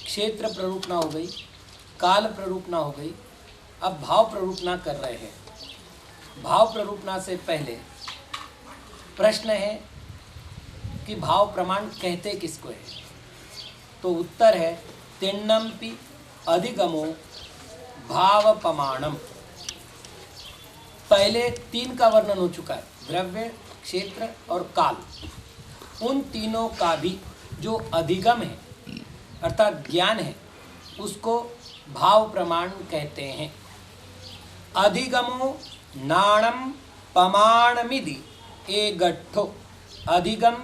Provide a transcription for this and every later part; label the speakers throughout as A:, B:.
A: क्षेत्र प्ररूपना हो गई, काल प्ररूपना हो गई। अब भाव प्ररूपना कर रहे हैं। भाव प्ररूपना से पहले प्रश्न है कि भाव प्रमाण कहते किसको है? तो उत्तर है तिण्णमपि अधिगमो भाव प्रमाणम। पहले तीन का वर्णन हो चुका है, द्रव्य, क्षेत्र और काल। उन तीनों का भी जो अधिगम है अर्थात ज्ञान है उसको भाव प्रमाण कहते हैं। अधिगमो नाणम प्रमाणमिति एकगठ्ठो। अधिगम,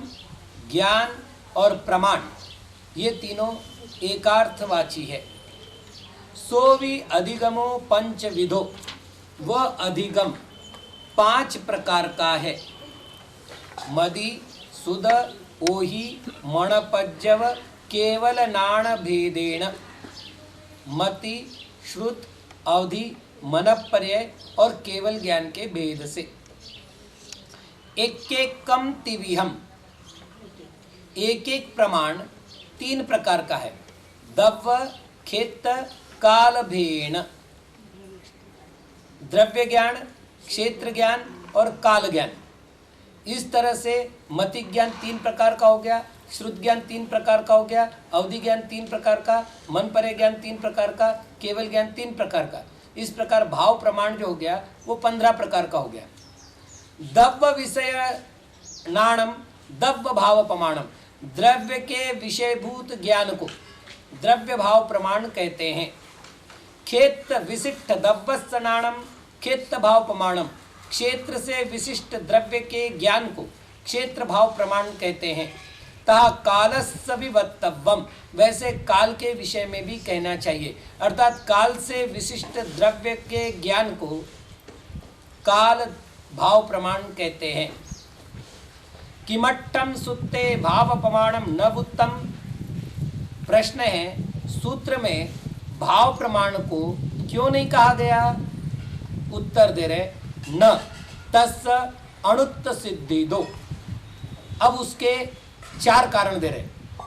A: ज्ञान और प्रमाण ये तीनों एकार्थवाची है। सो भी अधिगमो पंचविधो। वह अधिगम 5 प्रकार का है। मदि, सुद, ओहि, मणपज्जव, केवल नाण भेदेन। मति, श्रुत, अवधि, मनपर्यय और केवल ज्ञान के भेद से। एक एक कम तिविहम। एक एक प्रमाण 3 प्रकार का है। दव्व, खेत, काल भेन। द्रव्य ज्ञान, क्षेत्र ज्ञान और काल ज्ञान। इस तरह से मति ज्ञान 3 प्रकार का हो गया, श्रुत ज्ञान 3 प्रकार का हो गया, अवधि ज्ञान 3 प्रकार का, मनपर्यय ज्ञान 3 प्रकार का, केवल ज्ञान 3 प्रकार का। इस प्रकार भाव प्रमाण जो हो गया वो 15 प्रकार का हो गया। दव्व विषय नाणम, दव्व भाव प्रमाणम। द्रव्य के विषयभूत ज्ञान को द्रव्य भाव प्रमाण कहते हैं। क्षेत्र विशिष्ट दव्वस्य नाणम, क्षेत्र भाव प्रमाणम। क्षेत्र से विशिष्ट द्रव्य के ज्ञान को क्षेत्र भाव प्रमाण कहते हैं। तथा कालस्य विवक्तव्यम। वैसे काल के विषय में भी कहना चाहिए, अर्थात काल से विशिष्ट द्रव्य के ज्ञान को काल भाव प्रमाण कहते हैं। किमट्टम सुत्ते भाव प्रमाणम न उत्तम। प्रश्न है सूत्र में भाव प्रमाण को क्यों नहीं कहा गया? उत्तर दे रहे न तस्य अणुत्त सिद्धि दो। अब उसके 4 कारण दे रहे।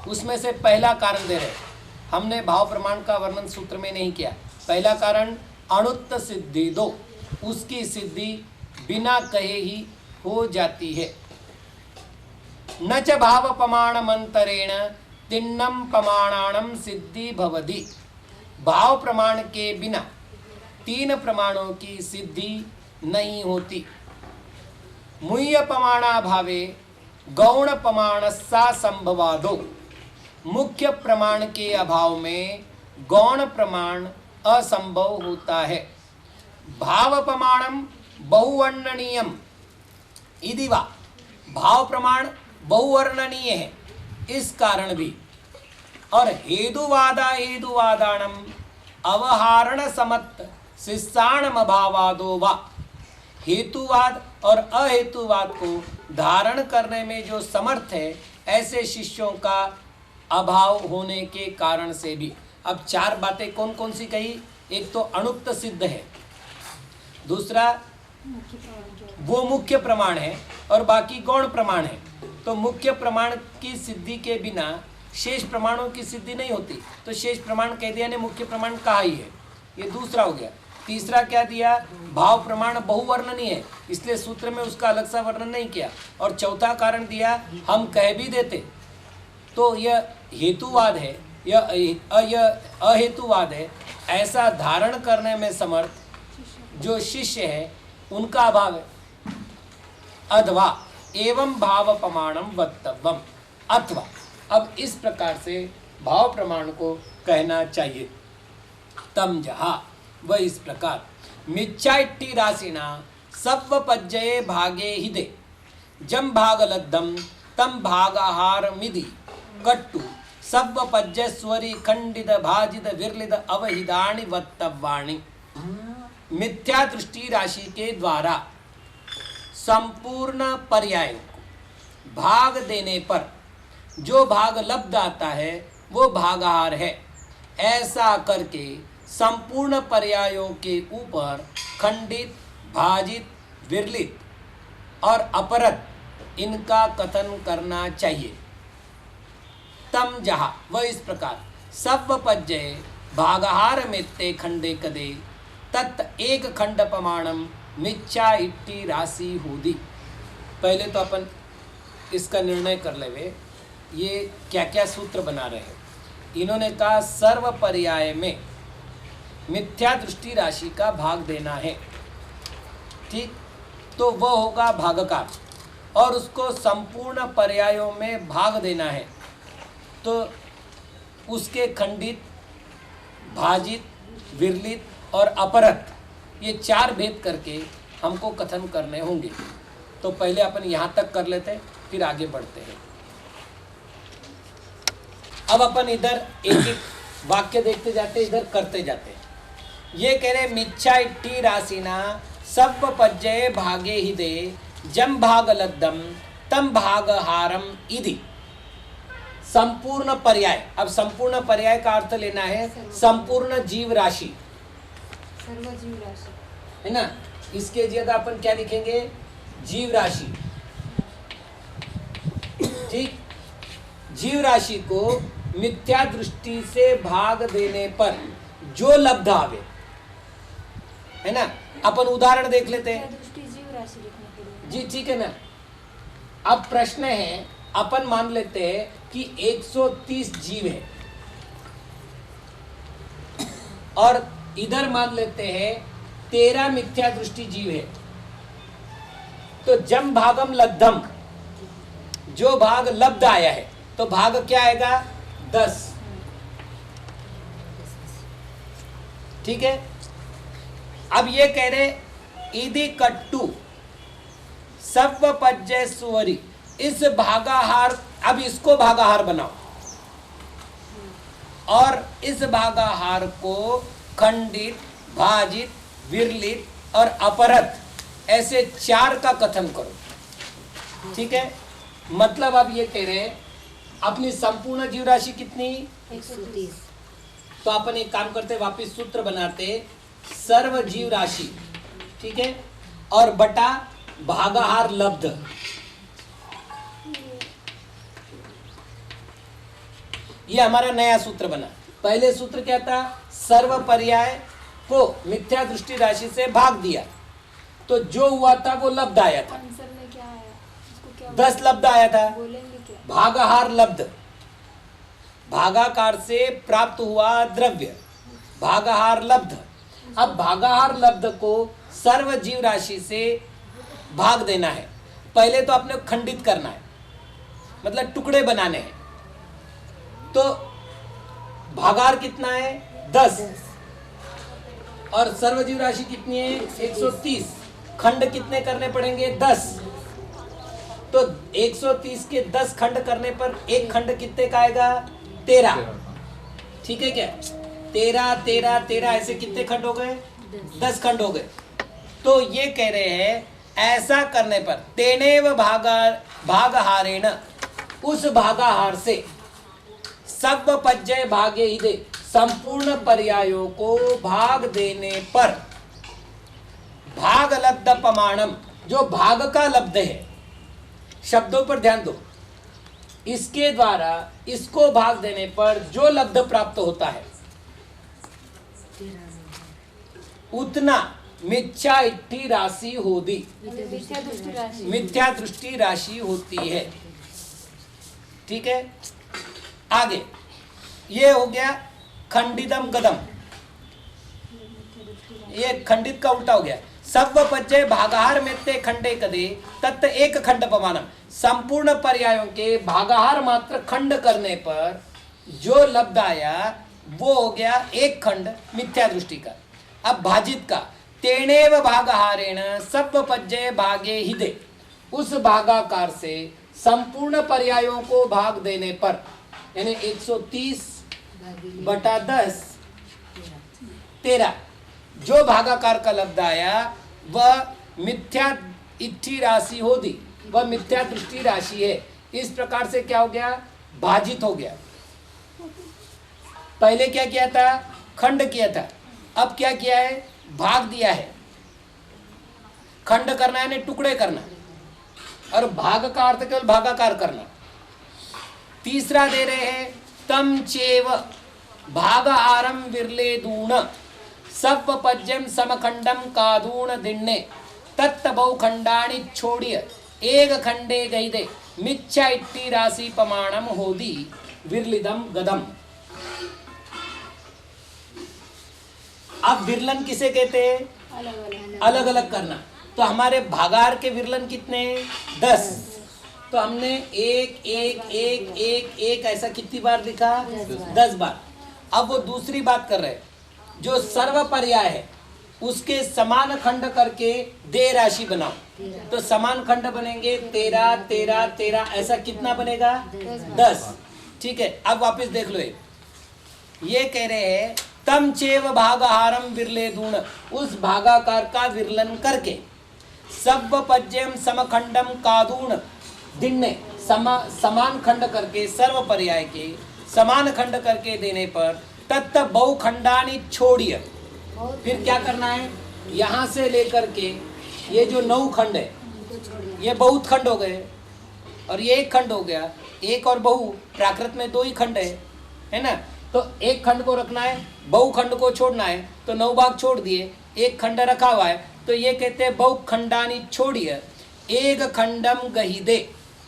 A: उसमें से पहला कारण दे रहे, हमने भाव प्रमाण का वर्णन सूत्र में नहीं किया। पहला कारण अणुत्त सिद्धि दो, उसकी सिद्धि बिना कहे ही हो जाती है। न च भाव प्रमाणमंतरेण तिन्नम प्रमाणाणम सिद्धि भवति। भाव प्रमाण के बिना तीन प्रमाणों की सिद्धि नहीं होती। मुह्य प्रमाणाभावे गौण प्रमाणस्सा संभवादो। मुख्य प्रमाण के अभाव में गौण प्रमाण असंभव होता है। भाव प्रमाणम बहुवर्णनीयम इति वा। भाव प्रमाण बहुवर्णनीय है इस कारण भी। और हेतुवादाणम अवहारण समत्त शिष्याणम अभावादो वा। हेतुवाद और अहेतुवाद को धारण करने में जो समर्थ है ऐसे शिष्यों का अभाव होने के कारण से भी। अब चार बातें कौन कौन सी कही? एक तो अणुक्त सिद्ध है, दूसरा वो मुख्य प्रमाण है और बाकी गौण प्रमाण है। तो मुख्य प्रमाण की सिद्धि के बिना शेष प्रमाणों की सिद्धि नहीं होती। तो शेष प्रमाण कह दिया ने मुख्य प्रमाण कहा ही है, ये दूसरा हो गया। तीसरा क्या दिया? भाव प्रमाण बहुवर्णनीय है, इसलिए सूत्र में उसका अलग सा वर्णन नहीं किया। और चौथा कारण दिया, हम कह भी देते तो यह हेतुवाद है, यह अहेतुवाद है, ऐसा धारण करने में समर्थ जो शिष्य है उनका अभाव है। अथवा एवं भाव प्रमाणम वक्तव्यम। अथवा अब इस प्रकार से भाव प्रमाण को कहना चाहिए। तम जहा वह इस प्रकार मिच्छा इट्टी राशिना सव्वपज्जये भागे हिदे जम भाग लब्धम तम भागाहार मिधि कट्टु सव्वपज्य स्वरी खंडित भाजित विरलित अवहिदानि वक्तव्यानि। मिथ्या दृष्टि राशि के द्वारा संपूर्ण पर्याय को भाग देने पर जो भाग लब्ध आता है वो भागाहार है। ऐसा करके संपूर्ण पर्यायों के ऊपर खंडित, भाजित, विरलित और अपरत इनका कथन करना चाहिए। तम जहा वह इस प्रकार सव्वपज्जये भागाहार मित्ते खंडे कदे तत् एक खंड प्रमाणम मिच्छा इट्टी राशि होदी। पहले तो अपन इसका निर्णय कर लेवे ये क्या क्या सूत्र बना रहे हैं। इन्होंने कहा सर्व पर्याय में मिथ्या दृष्टि राशि का भाग देना है, ठीक, तो वह होगा भागकार। और उसको संपूर्ण पर्यायों में भाग देना है तो उसके खंडित, भाजित, विरलित और अपरत ये चार भेद करके हमको कथन करने होंगे। तो पहले अपन यहाँ तक कर लेते हैं, फिर आगे बढ़ते हैं। अब अपन इधर एक एक वाक्य देखते जाते, इधर करते जाते। ये कह रहे मिच्छा इट्टी राशिना सव्वपज्जये भागे हिदे जम भाग लब्धम तम भागहारम इधि। संपूर्ण पर्याय। अब संपूर्ण पर्याय का अर्थ लेना है संपूर्ण जीव राशि,
B: सर्व जीव राशि
A: है ना। इसके जगह अपन क्या लिखेंगे? जीव राशि, ठीक। जीव राशि को मिथ्या दृष्टि से भाग देने पर जो लब्ध आवे, है ना। अपन उदाहरण देख लेते हैं।
B: दृष्टि जीव राशि लिखने के लिए
A: जी ठीक है ना। अब प्रश्न है, अपन मान लेते हैं कि 130 जीव है और इधर मान लेते हैं 13 मिथ्या दृष्टि जीव है। तो जम भागम लब्धम, जो भाग लब्ध आया है तो भाग क्या आएगा? 10, ठीक है। अब ये कह रहे इधि कट्टु सव्वपज्जय सुवरी, इस भागाहार, अब इसको भागाहार बनाओ और इस भागाहार को खंडित, भाजित, विरलित और अपरत ऐसे चार का कथन करो, ठीक है। मतलब अब ये कह रहे हैं अपनी संपूर्ण जीव राशि कितनी?
B: 130।
A: तो अपन एक काम करते, वापिस सूत्र बनाते, सर्व जीव राशि, ठीक है, और बटा भागाहार लब्ध। ये हमारा नया सूत्र बना। पहले सूत्र क्या था? सर्व पर्याय को मिथ्या दृष्टि राशि से भाग दिया तो जो हुआ था वो लब्ध आया था।
B: आंसर में क्या आया? इसको क्या
A: 10 लब्ध आया था।
B: बोलेंगे क्या?
A: भागाहार लब्ध, भागाकार से प्राप्त हुआ द्रव्य, भागाहार लब्ध। अब भागाहार लब्ध को सर्व जीव राशि से भाग देना है। पहले तो आपने खंडित करना है, मतलब टुकड़े बनाने हैं। तो भागाहार कितना है? 10। और सर्वजीव राशि कितनी है? 130। खंड कितने करने पड़ेंगे? 10। तो 130 के 10 खंड करने पर एक खंड कितने का आएगा? 13। ठीक है क्या? 13 13 13 ऐसे कितने खंड हो गए? 10 खंड हो गए। तो ये कह रहे हैं ऐसा करने पर तेनेव भागहारेण, उस भागाहार से सव्वपज्जय भागे हिदे, संपूर्ण पर्यायों को भाग देने पर भाग लब्ध प्रमाणम, जो भाग का लब्ध है, शब्दों पर ध्यान दो, इसके द्वारा इसको भाग देने पर जो लब्ध प्राप्त होता है उतना मिथ्या इट्ठी राशि होती,
B: मिथ्या दृष्टि राशि।
A: मिथ्या दृष्टि राशि होती है। ठीक है, आगे ये हो गया खंडितम गदम, ये खंडित का उल्टा हो गया। सव्वपज्जय भागाहार मेत्ते खंडे कदे तत्त एक खंड प्रमाणम, संपूर्ण पर्यायों के भागाहार मात्र खंड करने पर जो लब्ध आया वो हो गया एक खंड मिथ्या दृष्टि का। अब भाजित का तेनेव भागहारेण सव्वपज्जय भागे हिदे, उस भागाकार से संपूर्ण पर्यायों को भाग देने पर, यानी 130 बटा 10 13, जो भागाकार का लब्ध आया वह मिथ्या इट्ठी राशि होती, वह मिथ्या दृष्टि राशि है। इस प्रकार से क्या हो गया? भाजित हो गया। पहले क्या किया था? खंड किया था। अब क्या किया है? भाग दिया है। खंड करना है, यानी टुकड़े करना, और भाग का अर्थ केवल भागाकार करना। तीसरा दे रहे हैं तम चेव भागहारम विरले दूण सव्वपज्यम समखंडम कादूण दिन्ने तत्त बहु खंडाणि छोड़िय एक खंडे गईदे मिथ्या इट्टी राशि प्रमाणम होदी विरलिदम गदम। अब विरलन किसे कहते हैं? अलग अलग करना। तो हमारे भागाहार के विरलन कितने? 10। तो हमने एक एक एक एक एक ऐसा कितनी बार लिखा? 10 बार। अब वो दूसरी बात कर रहे हैं, जो सर्व पर्याय है उसके समान खंड करके दे राशि बनाओ। तो समान खंड बनेंगे 13 13 13, ऐसा कितना बनेगा? 10। ठीक है, अब वापस देख लो। ये कह रहे हैं तम चेव भागहारम विरले दूण, उस भागाकार का विरलन करके सव्वपज्यम समखंडम कादूण दिन्ने, समान खंड करके सर्व पर्याय के समान खंड करके देने पर तत्त बहु खंडानी छोड़िए। फिर क्या करना है? यहाँ से लेकर के ये जो 9 खंड है ये बहुत खंड हो गए, और ये एक खंड हो गया। एक और बहु, प्राकृत में 2 ही खंड है ना? तो एक खंड को रखना है, बहु खंड को छोड़ना है, तो 9 भाग छोड़ दिए, एक खंड रखा हुआ है। तो ये कहते हैं बहु खंडानी छोड़िए एक खंडम गहिदे,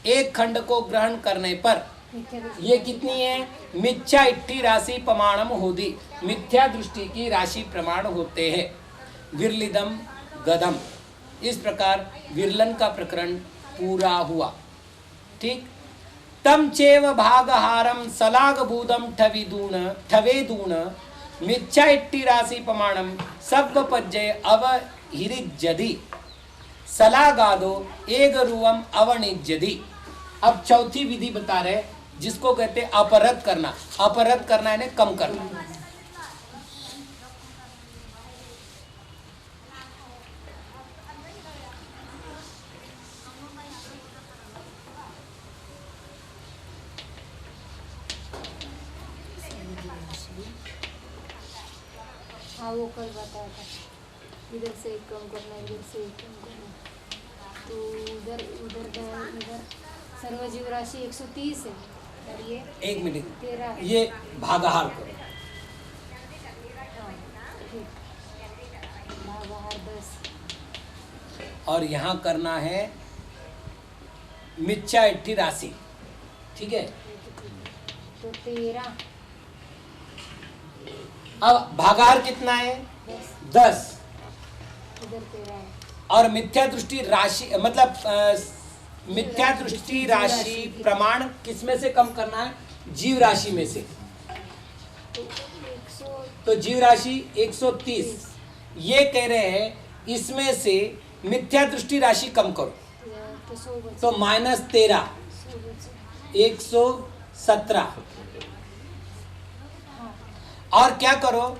A: एक खंड को ग्रहण करने पर ये कितनी है? मिथ्या इट्ठी राशि प्रमाणम होदी, मिथ्या दृष्टि की राशि प्रमाण होते हैं। विरलिदम गदम। इस प्रकार विरलन का प्रकरण पूरा हुआ। ठीक। तम चेव भागहारम सलागभूतम ठवेदून मिथ्या इट्ठी राशि प्रमाणम सव्वपज्जय अवहिरिज्यदि सलागादो एगरुवम अवनिज्यदि। अब चौथी विधि बता रहे जिसको कहते हैं अपरत करना। अपरत करना यानी कम करना।
B: हाँ, वो कल बताया था, इधर से एक कम करना, इधर से एक कम करना। तो इधर सर्वजीव राशि 130 है, और ये
A: 1 मिनट,
B: 13 है।
A: ये भागाहार करो।
B: हाँ, ठीक। भागहार 10।
A: और यहाँ करना है मिथ्या इट्ठी राशि। ठीक है,
B: तो 13
A: अब भागाहार कितना है?
B: 10
A: 10।
B: इधर 13 है।
A: और मिथ्या दृष्टि राशि मतलब मिथ्या दृष्टि राशि प्रमाण किस में से कम करना है? जीव राशि में से।
B: तो 100
A: तो जीव राशि 130। ये कह रहे हैं इसमें से मिथ्या दृष्टि राशि कम करो,
B: तो 100 बचे।
A: तो -13
B: 100 बचे।
A: 117।
B: हाँ,
A: और क्या करो?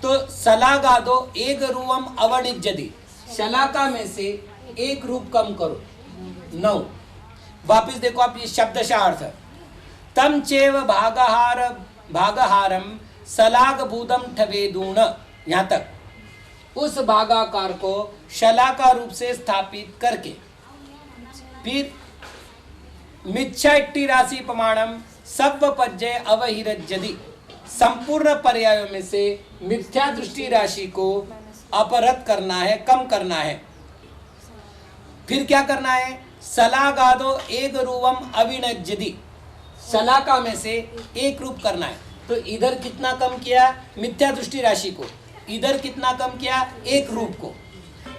A: तो शलागादो एक रूपम अवनिज्यति, शलाका में से एक रूप कम करो, 9। वापिस देखो आप, ये शब्दशः अर्थ। तम चेव भागहारम शलाग भूदम ठवेदून, यहाँ तक उस भागाकार को शलाका रूप से स्थापित करके फिर मिथ्या इट्ठी राशि प्रमाणम सव्वपज्जय अवहिरज्यति, संपूर्ण पर्यायों में से मिथ्या दृष्टि राशि को अपरत करना है, कम करना है। फिर क्या करना है? शलागादो एक रूपम अविनज्यति, शलाका में से एक रूप करना है। तो इधर कितना कम किया? मिथ्या दृष्टि राशि को। इधर कितना कम किया? एक रूप को।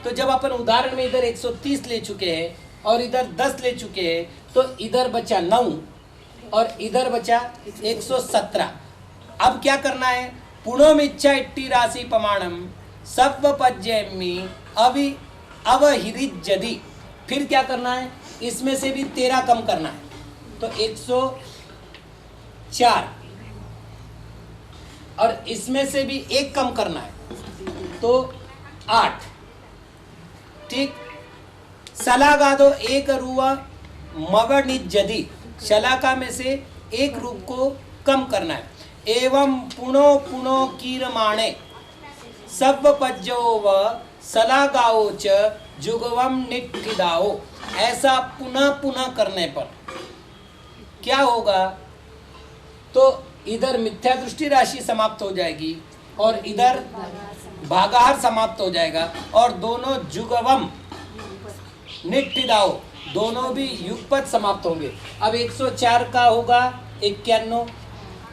A: तो जब अपन उदाहरण में इधर 130 ले चुके हैं और इधर 10 ले चुके हैं, तो इधर बचा 9 और इधर बचा 117। अब क्या करना है? पुनोमिच्छा इट्ठी राशि प्रमाणम सव्वपज्यमि अवहिरिज्यति। फिर क्या करना है? इसमें से भी 13 कम करना है, तो 104। और इसमें से भी एक कम करना है, तो 8। ठीक। शलागादो एक रूवा मवनिज्यति, शलाका में से एक रूप को कम करना है। एवं पुनो पुनो कीरमाणे सव्वपज्यो व शलागाओ च जुगवम निट्ठिदाओ। ऐसा पुनः पुनः करने पर क्या होगा? तो इधर मिथ्या दृष्टि राशि समाप्त हो जाएगी और इधर भागाहार समाप्त हो जाएगा, और दोनों जुगवम निट्ठिदाओ, दोनों भी युगपत समाप्त होंगे। अब 104 का होगा 51,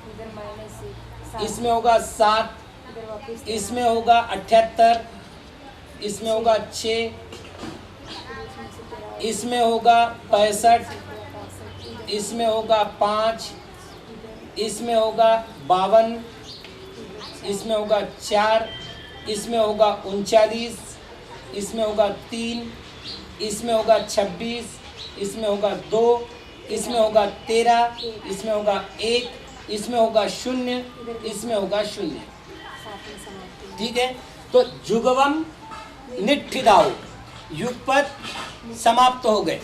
B: इधर -7,
A: इसमें होगा 7,
B: इधर वापस
A: इसमें होगा 78, इसमें होगा 6, इसमें होगा 65, इसमें होगा 5, इसमें होगा 52, इसमें होगा 4, इसमें होगा 39, इसमें होगा 3, इसमें होगा 26, इसमें होगा 2, इसमें होगा 13, इसमें होगा 1, इसमें होगा 0, इसमें होगा 0। ठीक है। तो जुगवम निट्ठिदाओ, युगपत समाप्त हो गए।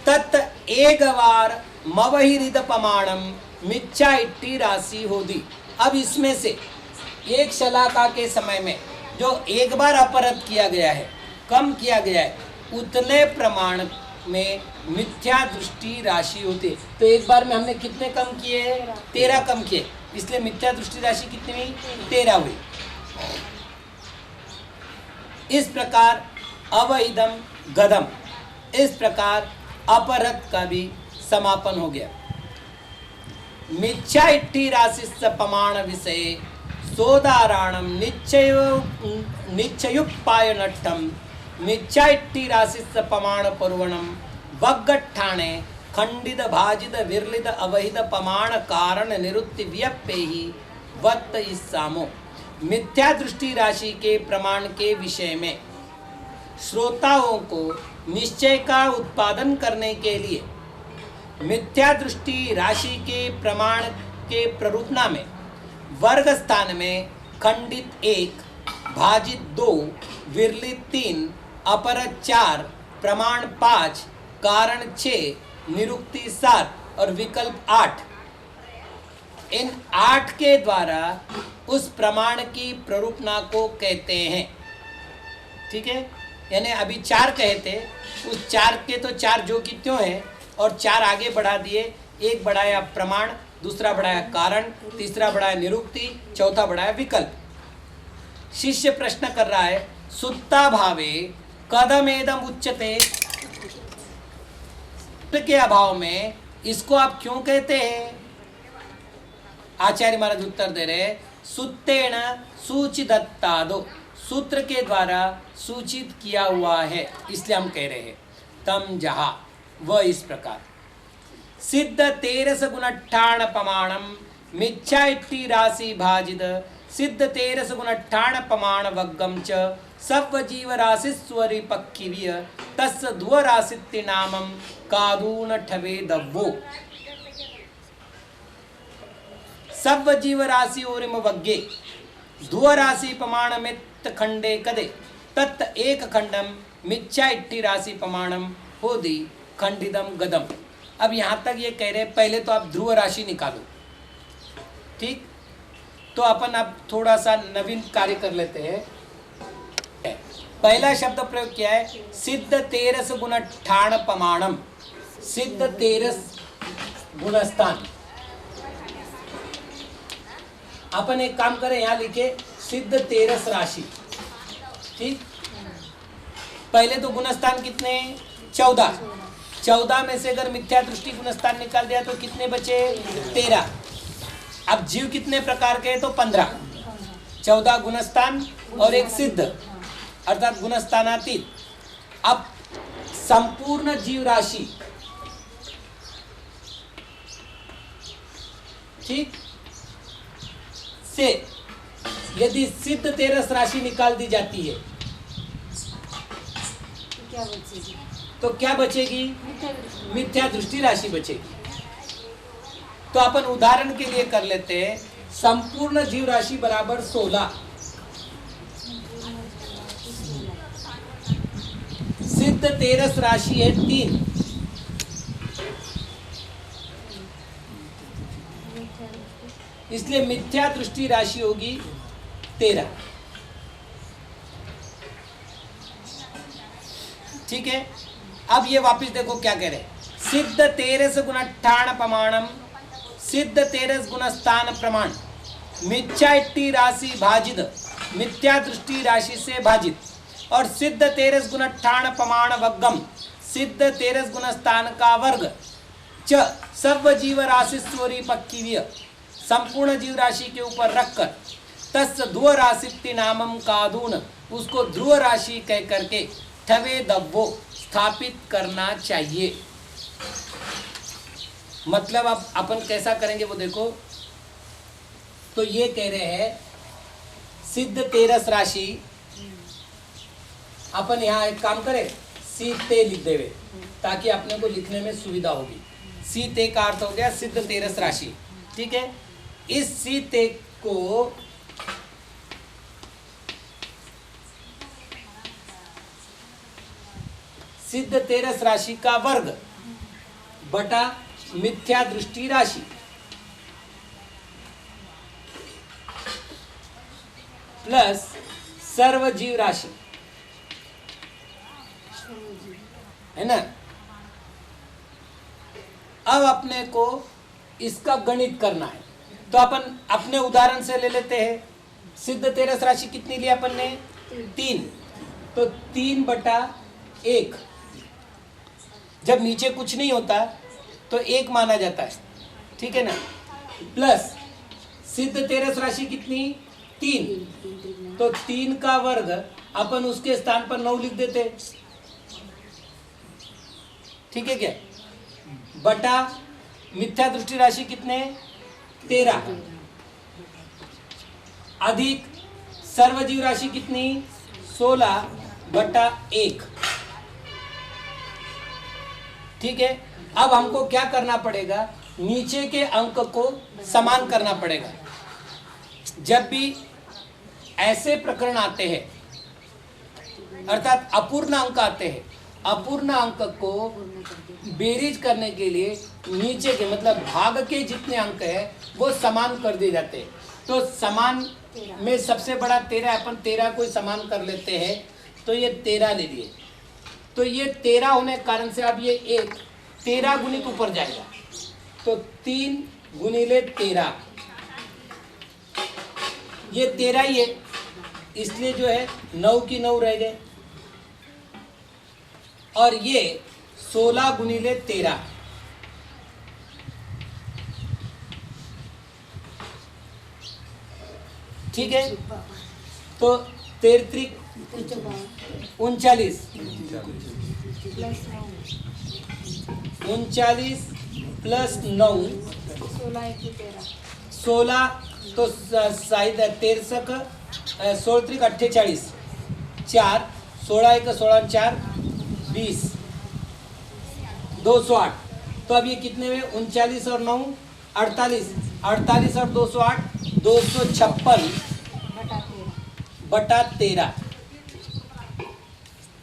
A: तत् एक बार मवहिरित प्रमाणम मिथ्या इट्ठी राशि होती। अब इसमें से एक शलाका के समय में जो एक बार अपरत किया गया है, कम किया गया है, उतने प्रमाण में मिथ्या दृष्टि राशि होती है। तो एक बार में हमने कितने कम किए हैं? 13 कम किए, इसलिए मिथ्या दृष्टि राशि कितनी हुई? 13 हुई। इस प्रकार अवहिदम गदम, इस प्रकार अपरत का भी समापन हो गया। मिथ्या इट्ठी राशि प्रमाण विषय सोदाराणम निश्चयुपायनट्ठम मिथ्या इट्ठी राशि प्रमाण पर्वणम वग्गठाणे खंडित भाजित विरलित अवहित प्रमाण कारण निरुक्ति व्यपेहि वत्त इस्सामो। मिथ्या दृष्टि राशि के प्रमाण के विषय में श्रोताओं को निश्चय का उत्पादन करने के लिए मिथ्या दृष्टि राशि के प्रमाण के प्ररूपणा में वर्ग स्थान में खंडित 1, भाजित 2, विरलित 3, अपरत 4, प्रमाण 5, कारण 6, निरुक्ति 7 और विकल्प 8, इन 8 के द्वारा उस प्रमाण की प्ररूपणा को कहते हैं। ठीक है, यानी अभी 4 कहे थे, उस 4 के तो 4 जो कि त्यों है, और 4 आगे बढ़ा दिए। एक बढ़ाया प्रमाण, दूसरा बढ़ाया कारण, तीसरा बढ़ाया निरुक्ति, चौथा बढ़ाया विकल्प। शिष्य प्रश्न कर रहा है, सुत्ता भावे कदमेदम उच्यते। सुट्ट के अभाव में इसको आप क्यों कहते हैं? आचार्य महाराज उत्तर दे रहे, सुत्तेण सूचिदत्तादो, सूत्र के द्वारा सूचित किया हुआ है, इसलिए हम कह रहे हैं। तम जहा, वह इस प्रकार। सिद्ध तेरस गुणट्ठाण प्रमाणम मिच्छा इट्टी राशि भाजित सिद्ध तेरस गुणट्ठाण प्रमाण वग्गम च सव जीव राशि स्वरी पक्खिविय तस् ध्रुव राशित्य नामम कादून ठवे दव्वो। सव जीव राशि ओरिम वग्गे ध्रुव राशि प्रमाण में खंडे कदे तत् एक खंडम मिच्छा इट्टी राशि प्रमाणम होदी खंडितम गदम। अब यहाँ तक ये कह रहे, पहले तो आप ध्रुव राशि निकालो, ठीक? तो अपन अब थोड़ा सा नवीन कार्य कर लेते हैं। पहला शब्द प्रयोग किया है सिद्ध तेरस गुणट्ठाण प्रमाणम, सिद्ध तेरस गुणस्थान। अपन एक काम करें, यहाँ लिखे सिद्ध तेरस राशि, ठीक? पहले तो गुणस्थान कितने? 14। 14 में से अगर मिथ्या दृष्टि गुणस्थान निकाल दिया तो कितने बचे? 13। अब जीव कितने प्रकार के? तो 15। 14 गुणस्थान और एक सिद्ध अर्थात गुणस्थानातीत। अब संपूर्ण जीव राशि, ठीक, से यदि सिद्ध तेरस राशि निकाल दी जाती है तो क्या बचेगी? मिथ्या दृष्टि राशि बचेगी। तो अपन उदाहरण के लिए कर लेते हैं, संपूर्ण जीव राशि बराबर 16, सिद्ध तेरस राशि है 3, इसलिए मिथ्या दृष्टि राशि होगी 13, ठीक है? अब ये वापस देखो क्या कह रहे, सिद्ध तेरस गुणट्ठाण प्रमाणम, सिद्ध तेरस गुणस्थान प्रमाण मिथ्या इट्टी राशि भाजित, मिथ्या दृष्टि राशि से भाजित, और सिद्ध तेरस गुणट्ठाण प्रमाण वग्गम, सिद्ध तेरस गुणस्थान का वर्ग, च सर्व जीव राशि स्वरी पक्कीवीय, संपूर्ण जीव राशि के ऊपर रखकर, तस् ध्रुव राशित्य नामम कादून, उसको ध्रुव राशि कह करके ठवे दव्वो स्थापित करना चाहिए। मतलब अब अपन कैसा करेंगे वो देखो। तो ये कह रहे हैं सिद्ध तेरस राशि, अपन यहाँ एक काम करें, सीते लिख देवे ताकि अपने को लिखने में सुविधा होगी। सीते का अर्थ हो गया सिद्ध तेरस राशि, ठीक है? इस सीते को सिद्ध तेरस राशि का वर्ग बटा मिथ्या दृष्टि राशि प्लस सर्वजीव राशि, है ना? अब अपने को इसका गणित करना है, तो अपन अपने उदाहरण से ले लेते हैं। सिद्ध तेरस राशि कितनी ली अपन ने? 3, तो 3/1, जब नीचे कुछ नहीं होता तो 1 माना जाता है, ठीक है ना? प्लस सिद्ध तेरस राशि कितनी? 3, तो 3 का वर्ग अपन उसके स्थान पर 9 लिख देते, ठीक है क्या? बटा मिथ्या दृष्टि राशि कितने? 13, अधिक सर्वजीव राशि कितनी? 16/1, ठीक है? अब हमको क्या करना पड़ेगा? नीचे के अंक को समान करना पड़ेगा। जब भी ऐसे प्रकरण आते हैं अर्थात अपूर्ण अंक आते हैं, अपूर्ण अंक को बेरीज करने के लिए नीचे के मतलब भाग के जितने अंक है वो समान कर दिए जाते हैं। तो समान में सबसे बड़ा 13, अपन 13 को समान कर लेते हैं, तो ये 13 ले लिए। तो ये 13 होने के कारण से अब ये 1 13 गुणित ऊपर जाएगा, तो 3 गुणिले 13, ये 13 ही है, इसलिए जो है 9 की 9 रह गए, और ये 16 गुणिले 13, ठीक है। तो 33 39 39 प्लस 9 16, तो शायद 13 16 48 4 16 1 16 4 20 208। तो अब ये कितने में 39 और 9 48, 48 और 208 256 बटा 13।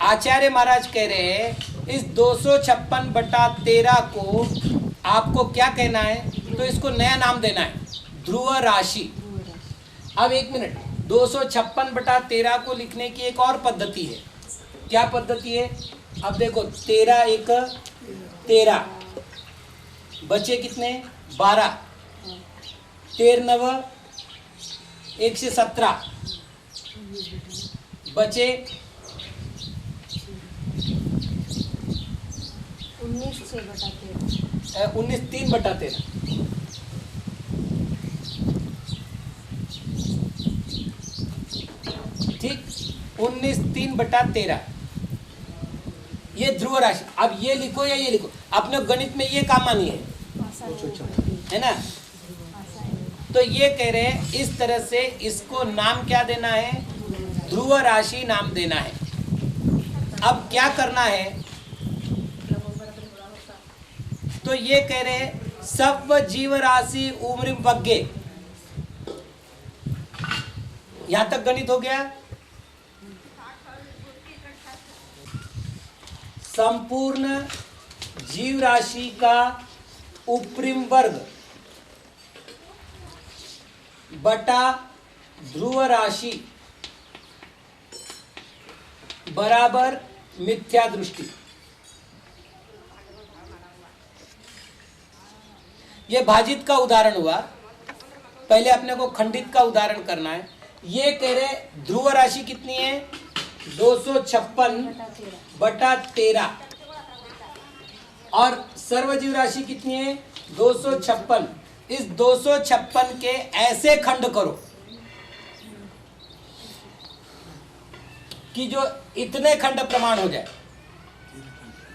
A: आचार्य महाराज कह रहे हैं इस 256 बटा 13 को आपको क्या कहना है, तो इसको नया नाम देना है, ध्रुव राशि। अब एक मिनट, 256 बटा 13 को लिखने की एक और पद्धति है। क्या पद्धति है? अब देखो 13 1 13, बचे कितने 12, 13 9 117, बचे 19 3 बटा 13। ठीक, 19 3 बटा 13 ये ध्रुव राशि। अब ये लिखो या ये लिखो, अपने गणित में ये काम मानी है ना। तो ये कह रहे हैं इस तरह से इसको नाम क्या देना है, ध्रुव राशि नाम देना है। अब क्या करना है, तो ये कह रहे हैं सब जीव राशि उम्र वज्ञे। यहां तक गणित हो गया। संपूर्ण जीव राशि का उपरिम वर्ग बटा ध्रुव राशि बराबर मिथ्या दृष्टि। ये भाजित का उदाहरण हुआ, पहले अपने को खंडित का उदाहरण करना है। ये कह रहे ध्रुव राशि कितनी है 256 बटा 13 और सर्वजीव राशि कितनी है 256। इस 256 के ऐसे खंड करो कि जो इतने खंड प्रमाण हो जाए।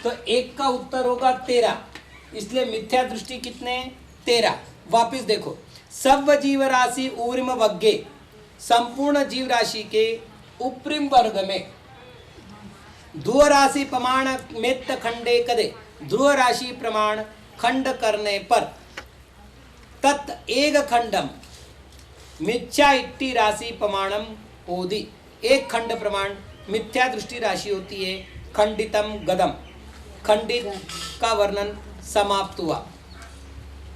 A: तो एक का उत्तर होगा 13, इसलिए मिथ्या दृष्टि कितने 13। वापिस देखो, सब जीव राशि ऊर्म वज्ञे, संपूर्ण जीव राशि के उपरिम वर्ग में ध्रुव राशि प्रमाण मित्त खंडे कदे, ध्रुव राशि प्रमाण खंड करने पर तत् एक खंडम मिथ्या इट्टी राशि प्रमाणम ओदि। एक खंड प्रमाण मिथ्या दृष्टि राशि होती है। खंडितम गदम, खंडित का वर्णन समाप्त हुआ।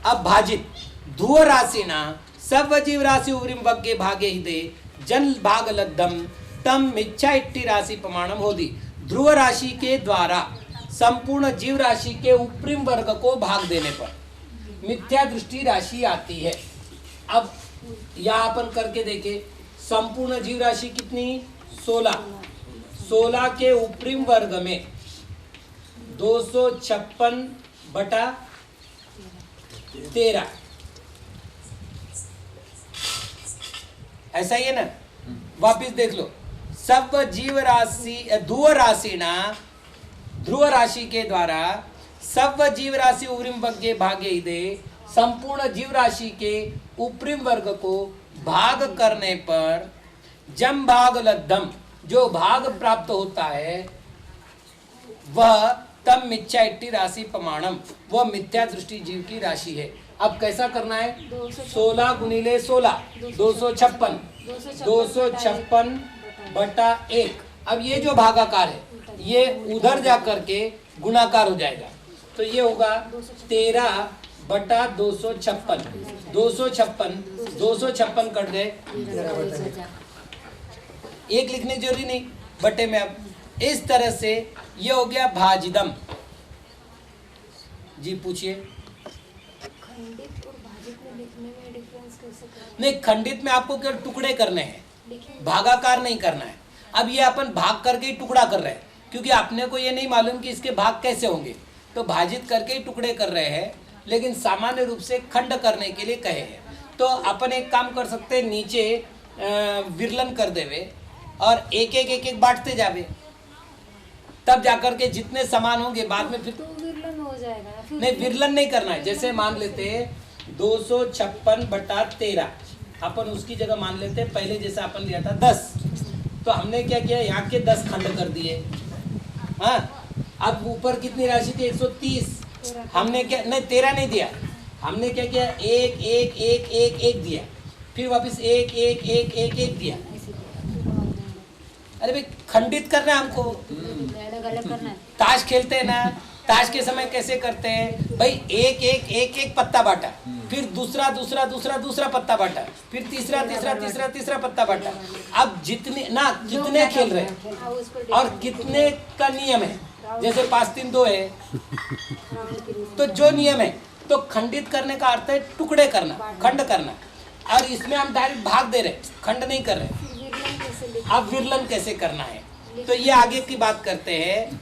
A: अब भाजित ध्रुव राशि ना सब जीव राशि उरिम वज्ञे भागे ही दे जन भाग लब्धम तम मिथ्या इट्टी राशि प्रमाणम होदी। ध्रुव राशि के द्वारा संपूर्ण जीव राशि के उपरिम वर्ग को भाग देने पर मिथ्या दृष्टि राशि आती है। अब यहाँ अपन करके देखे, संपूर्ण जीव राशि कितनी 16, 16 के उपरिम वर्ग में 256 बटा 13, ऐसा ही है ना। वापिस देख लो, सब जीव राशि ध्रुव राशि ना ध्रुव राशि के द्वारा सब जीव राशि उपरिम वज्ञे भागे ही दे, संपूर्ण जीव राशि के उपरिम वर्ग को भाग करने पर जम भाग लब्धम, जो भाग प्राप्त होता है वह तम मिथ्या इट्टी राशि प्रमाणम, वह मिथ्या दृष्टि जीव की राशि है। अब कैसा करना है 16 गुणिले 16 256, 256 बटा 1। अब ये जो भागाकार है ये उधर जा करके गुणाकार हो जाएगा, तो ये होगा 13 बटा 256, 256 कट गए, एक लिखने की जरूरी नहीं बटे में। अब इस तरह से ये हो गया भाजिदम। जी पूछिए।
B: खंडित और भाजित में लिखने में डिफरेंस कैसे करें?
A: नहीं, खंडित में आपको केवल टुकड़े करने हैं, भागाकार नहीं करना है। अब ये अपन भाग करके ही टुकड़ा कर रहे हैं, क्योंकि आपने को ये नहीं मालूम कि इसके भाग कैसे होंगे। तो भाजित करके ही टुकड़े कर रहे हैं, लेकिन सामान्य रूप से खंड करने के लिए कहे हैं। तो अपन एक काम कर सकते हैं, नीचे विरलन कर देवे और एक एक बांटते जावे, तब जाकर के जितने समान होंगे बाद में फिर
B: तो विरलन हो जाएगा फिर।
A: नहीं, विरलन नहीं करना है। जैसे मान लेते हैं 256/13, अपन उसकी जगह मान लेते हैं पहले जैसा अपन लिया था 10, तो हमने क्या किया, यहाँ के 10 खंड कर दिए। हाँ, अब ऊपर कितनी राशि थी, 130, हमने क्या, नहीं 13 नहीं दिया, हमने क्या किया, 1 1 1 1 1 दिया, फिर वापस 1 1 1 1 1 दिया। अरे भाई खंडित करना है हमको,
B: अलग अलग करना है।
A: ताश खेलते हैं ना, ताश के समय कैसे करते हैं भाई, एक एक एक एक पत्ता बांटा, फिर दूसरा दूसरा दूसरा दूसरा पत्ता बांटा, फिर तीसरा तीसरा तीसरा तीसरा पत्ता बांटा। अब जितने ना कितने खेल रहे हैं
B: हाँ, उस पर
A: और कितने का नियम है, जैसे 5 3 2 है, तो जो नियम है, तो खंडित करने का अर्थ है टुकड़े करना, खंड करना। और इसमें हम डायरेक्ट भाग दे रहे, खंड नहीं कर रहे।
B: विरलन कैसे लिख-
A: अब विरलन कैसे करना है, तो ये आगे की बात करते हैं।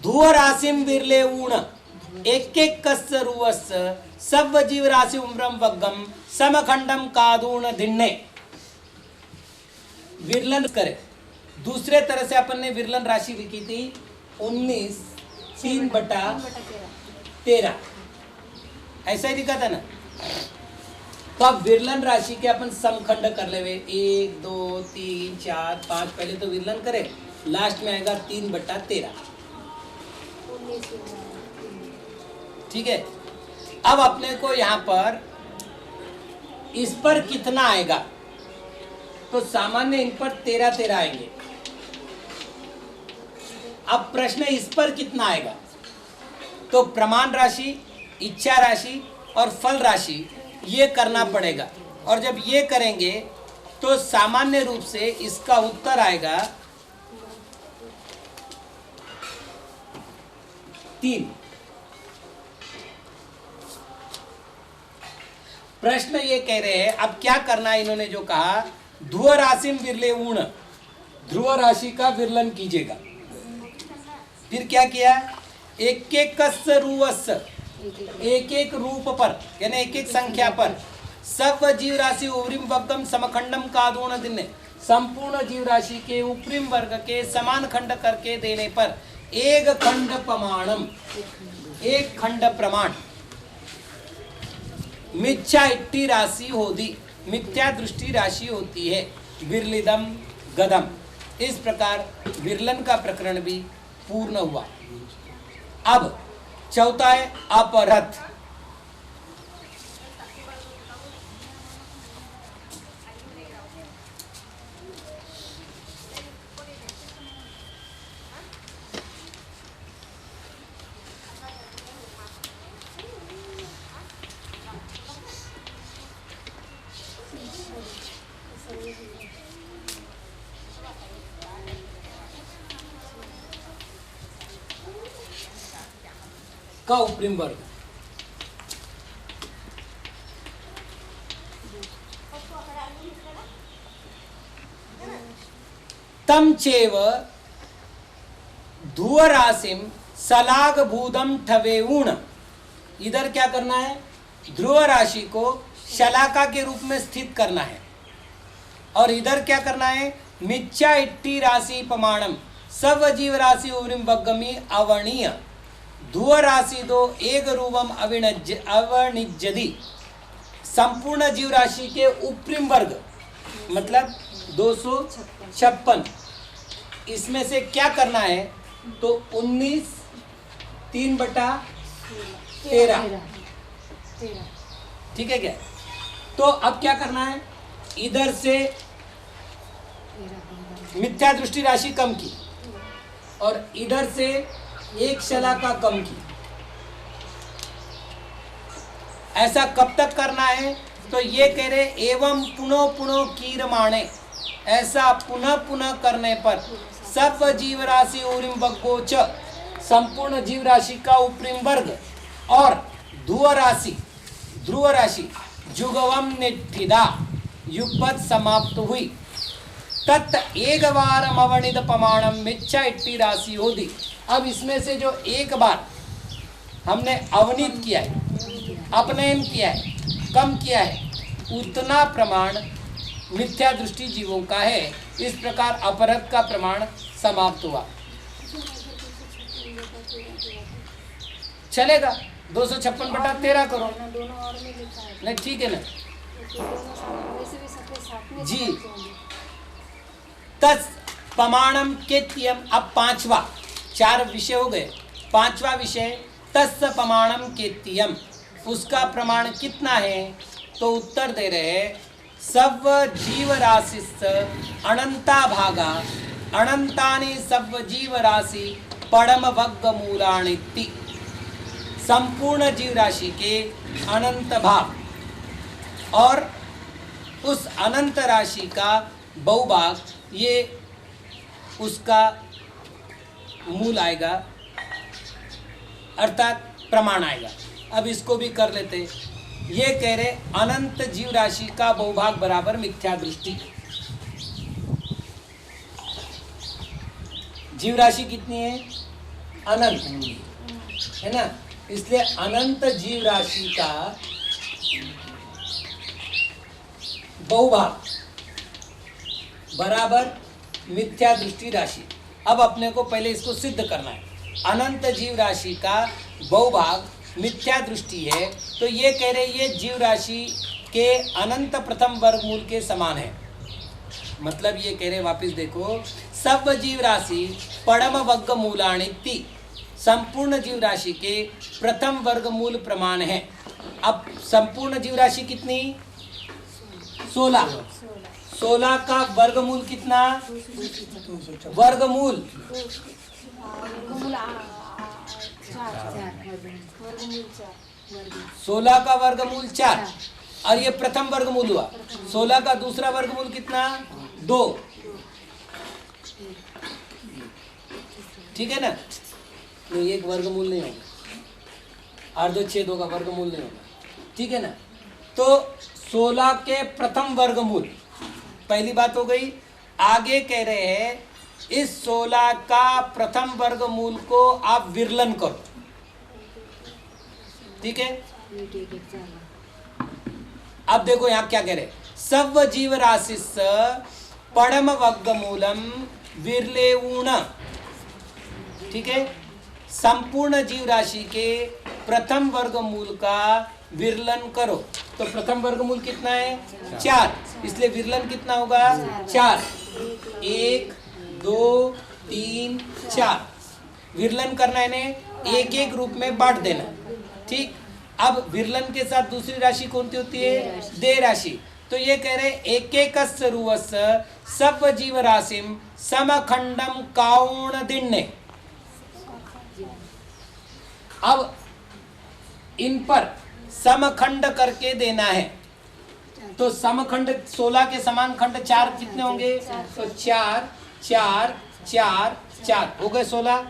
A: धुअ राशिम विरले ऊण एक एक कस्य रुवस्य सव जीव राशि उम्रम वग्गम समखंडम कादूण धिन्ने। विरलन करे, दूसरे तरह से अपन ने विरलन राशि लिखी थी 19 3/13, ऐसा ही लिखा था ना। तो अब विरलन राशि के अपन समखंड कर लेवे, 1 2 3 4 5, पहले तो विरलन करे, लास्ट में आएगा 3/13।
B: 19
A: ठीक है, अब अपने को यहाँ पर इस पर कितना आएगा, तो सामान्य इन पर 13 13 आएंगे। अब प्रश्न है इस पर कितना आएगा, तो प्रमाण राशि, इच्छा राशि और फल राशि ये करना पड़ेगा। और जब ये करेंगे तो सामान्य रूप से इसका उत्तर आएगा 3। प्रश्न ये कह रहे हैं, अब क्या करना है, इन्होंने जो कहा ध्रुव राशि विरले ऊण, ध्रुव राशि का विरलन कीजिएगा। फिर क्या किया, एक एक कस्य रुवस्य, एक एक रूप पर यानी एक एक संख्या पर, सब जीव राशि उवरिम वग्गम समखंडम कादूण दिने, संपूर्ण जीव राशि के उपरिम वर्ग के समान खंड करके देने पर एक खंड प्रमाणम, एक खंड प्रमाण मिथ्या इट्टी राशि होती, मिथ्या दृष्टि राशि होती है। विरलिदम गदम, इस प्रकार विरलन का प्रकरण भी पूर्ण हुआ। अब चौथा है अपरथ। का उपरिम वर्ग, तम चेव धुव राशिम सलाग भूदम ठवेऊण। इधर क्या करना है, ध्रुव राशि को शलाका के रूप में स्थित करना है, और इधर क्या करना है, मिथ्या इट्टी राशि प्रमाणम सब जीव राशि उवरिम वग्गमी अवर्णीय ध्रुव राशि दो एक रूपम अवनिज्यदि, संपूर्ण जीव राशि के उपरिम वर्ग मतलब 256, इसमें से क्या करना है, तो 19 3/13, ठीक है क्या। तो अब क्या करना है, इधर से मिथ्या दृष्टि राशि कम की और इधर से एक शलाका कम की। ऐसा कब तक करना है, तो ये कह रहे एवं पुनः पुनः कीरमाणे, ऐसा पुनः पुनः करने पर सब जीव राशि उरिम वग्गोच, संपूर्ण जीव राशि का उपरिम वर्ग और ध्रुव राशि जुगवम निठिदा युगपद समाप्त हुई। तत् एक बार अवनित प्रमाणम मिच्छा इट्टी राशि होती। अब इसमें से जो एक बार हमने अवनित किया है, अपनयन किया है, कम किया है, उतना प्रमाण मिथ्या दृष्टि जीवों का है। इस प्रकार अपरत का प्रमाण समाप्त हुआ। चलेगा 256/13 करो।
B: दोनों और में लिखा है
A: नहीं ठीक है ना
B: वैसे भी सबके साथ में
A: जी। तस् प्रमाणम केत्यम। अब पांचवा, 4 विषय हो गए, पांचवा विषय तस् प्रमाणम केत्यम, उसका प्रमाण कितना है? तो उत्तर दे रहे हैं सब जीव राशि अनंता भागा अनंतानि सब जीव राशि परम वग्ग मूलानिति। संपूर्ण जीव राशि के अनंत भाग और उस अनंत राशि का बहुभाग, ये उसका मूल आएगा, अर्थात प्रमाण आएगा। अब इसको भी कर लेते। ये कह रहे अनंत जीव राशि का बहुभाग बराबर मिथ्या दृष्टि। जीव राशि कितनी है? अनंत है ना, इसलिए अनंत जीव राशि का बहुभाग बराबर मिथ्या दृष्टि राशि। अब अपने को पहले इसको सिद्ध करना है। अनंत जीव राशि का बहुभाग मिथ्या दृष्टि है, तो ये कह रहे ये जीव राशि के अनंत प्रथम वर्गमूल के समान है। मतलब ये कह रहे, वापस देखो, सब जीव राशि परम वग्ग मूलानिति, संपूर्ण जीव राशि के प्रथम वर्गमूल प्रमाण है। अब संपूर्ण जीव राशि कितनी? 16। 16 का वर्गमूल कितना? वर्गमूल 16 का वर्गमूल 4, और ये प्रथम वर्गमूल हुआ। 16 का दूसरा वर्गमूल कितना? 2। ठीक है ना, नहीं एक वर्गमूल नहीं होगा, 8 2 6 2 का वर्गमूल नहीं होगा। ठीक है ना, तो 16 के प्रथम वर्गमूल, पहली बात हो गई। आगे कह रहे हैं इस 16 का प्रथम वर्गमूल को आप विरलन करो। ठीक है, अब देखो यहां क्या कह रहे, सब जीव राशि परम वर्गमूलम विरलेऊण। ठीक है, संपूर्ण जीव राशि के प्रथम वर्गमूल का विरलन करो। तो प्रथम वर्गमूल कितना है? 4, इसलिए विरलन कितना होगा? 4। 1 2 3 4 विरलन करना है इन्हें, एक एक रूप में बांट देना। ठीक, अब विरलन के साथ दूसरी राशि कौन सी होती है? दे राशि। तो ये कह रहे एक एक सब जीव राशिम समखंडम काउण दिन्ने। अब इन पर समखंड करके देना है। तो समखंड 16 के समान खंड 4 कितने होंगे? तो 4 4 4 4 हो गए 16।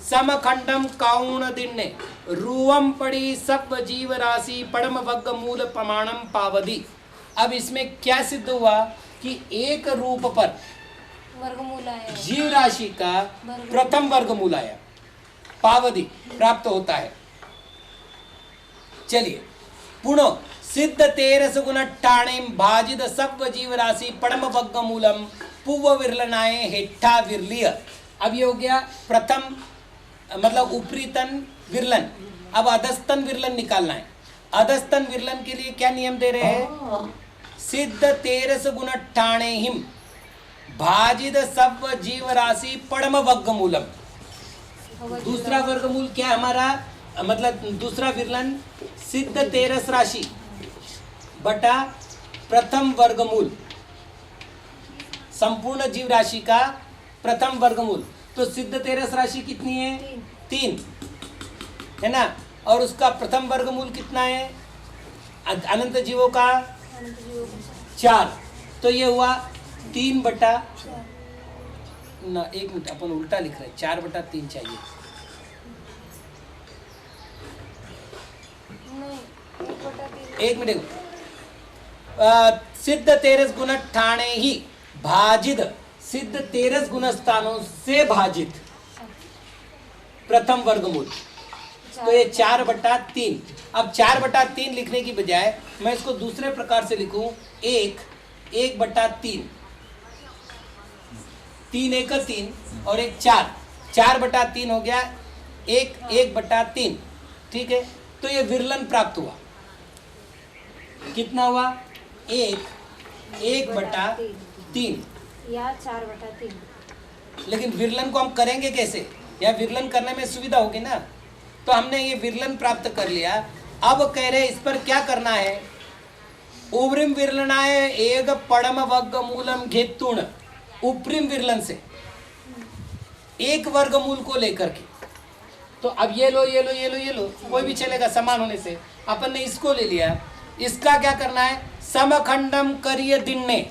A: समखंडम काउण दिन्ने रूवम पड़ी सब जीव राशि परम वग्ग मूल प्रमाणम पावदी। अब इसमें क्या सिद्ध हुआ कि एक रूप पर
B: वर्गमूल आया,
A: जीव राशि का प्रथम वर्गमूल आया, पावदी प्राप्त होता है। चलिए पुनः सिद्ध 13 गुण ठाणे भाजित सब जीव राशि परम वग्ग मूलम पूर्व विरलनाए हेठा विरलिय। अब ये हो गया प्रथम, मतलब ऊपरी तन विरलन। अब अधस्तन विरलन निकालना है। अधस्तन विरलन के लिए क्या नियम दे रहे हैं? सिद्ध 13 गुण ठाणे हिम भाजित सब जीव राशि परम वग्ग मूलम। दूसरा वर्गमूल क्या हमारा, मतलब दूसरा विरलन सिद्ध 13 राशि बटा प्रथम वर्गमूल, संपूर्ण जीव राशि का प्रथम वर्गमूल। तो सिद्ध 13 राशि कितनी है? 3 है ना, और उसका प्रथम वर्गमूल कितना है? अनंत जीवों का 4। तो ये हुआ 3 बटा ना, 1 मिनट अपन उल्टा लिख रहे हैं, 4/3 चाहिए। एक मिनट, सिद्ध 13 गुण ठाणे ही भाजित सिद्ध तेरस गुणस्थानों से भाजित प्रथम वर्गमूल। तो ये 4/3। अब 4/3 लिखने की बजाय मैं इसको दूसरे प्रकार से लिखूं, 1/3, 3 एक 3 और 1 4, 4/3 हो गया, 1/3। ठीक है, तो ये विरलन प्राप्त हुआ। कितना हुआ? 1/3
B: या 4/3।
A: लेकिन विरलन को हम करेंगे कैसे? या विरलन करने में सुविधा होगी ना। तो हमने ये विरलन प्राप्त कर लिया। अब कह रहे इस पर क्या करना है? उब्रिम विरलनाय एक पड़म वर्ग मूलम घेतुण, उपरिम विरलन से एक वर्गमूल को लेकर के। तो अब ये लो ये लो ये लो ये लो, कोई भी चलेगा समान होने से। अपन ने इसको ले लिया, इसका क्या करना है? समखंडम करिए दिन्ने,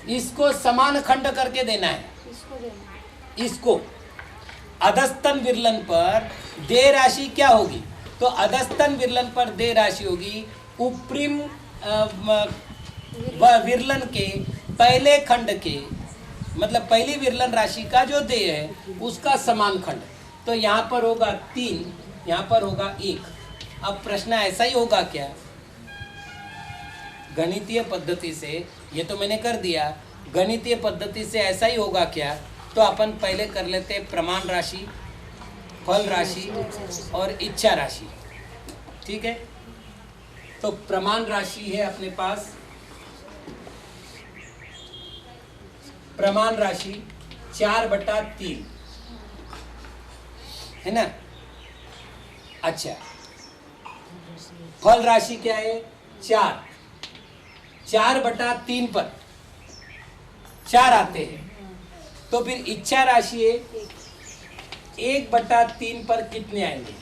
A: इसको समान खंड करके देना है। इसको अधस्तन विरलन पर दे राशि क्या होगी? तो अधस्तन विरलन पर दे राशि होगी उपरिम विरलन के पहले खंड के, मतलब पहली विरलन राशि का जो दे है उसका समान खंड। तो यहाँ पर होगा 3, यहाँ पर होगा 1। अब प्रश्न ऐसा ही होगा क्या? गणितीय पद्धति से, ये तो मैंने कर दिया, गणितीय पद्धति से ऐसा ही होगा क्या? तो अपन पहले कर लेते हैं प्रमाण राशि, फल राशि और इच्छा राशि। ठीक है, तो प्रमाण राशि है अपने पास, प्रमाण राशि 4/3 है ना। अच्छा, फल राशि क्या है? 4, 4/3 पर 4 आते हैं। तो फिर इच्छा राशि है 1/3 पर कितने आएंगे?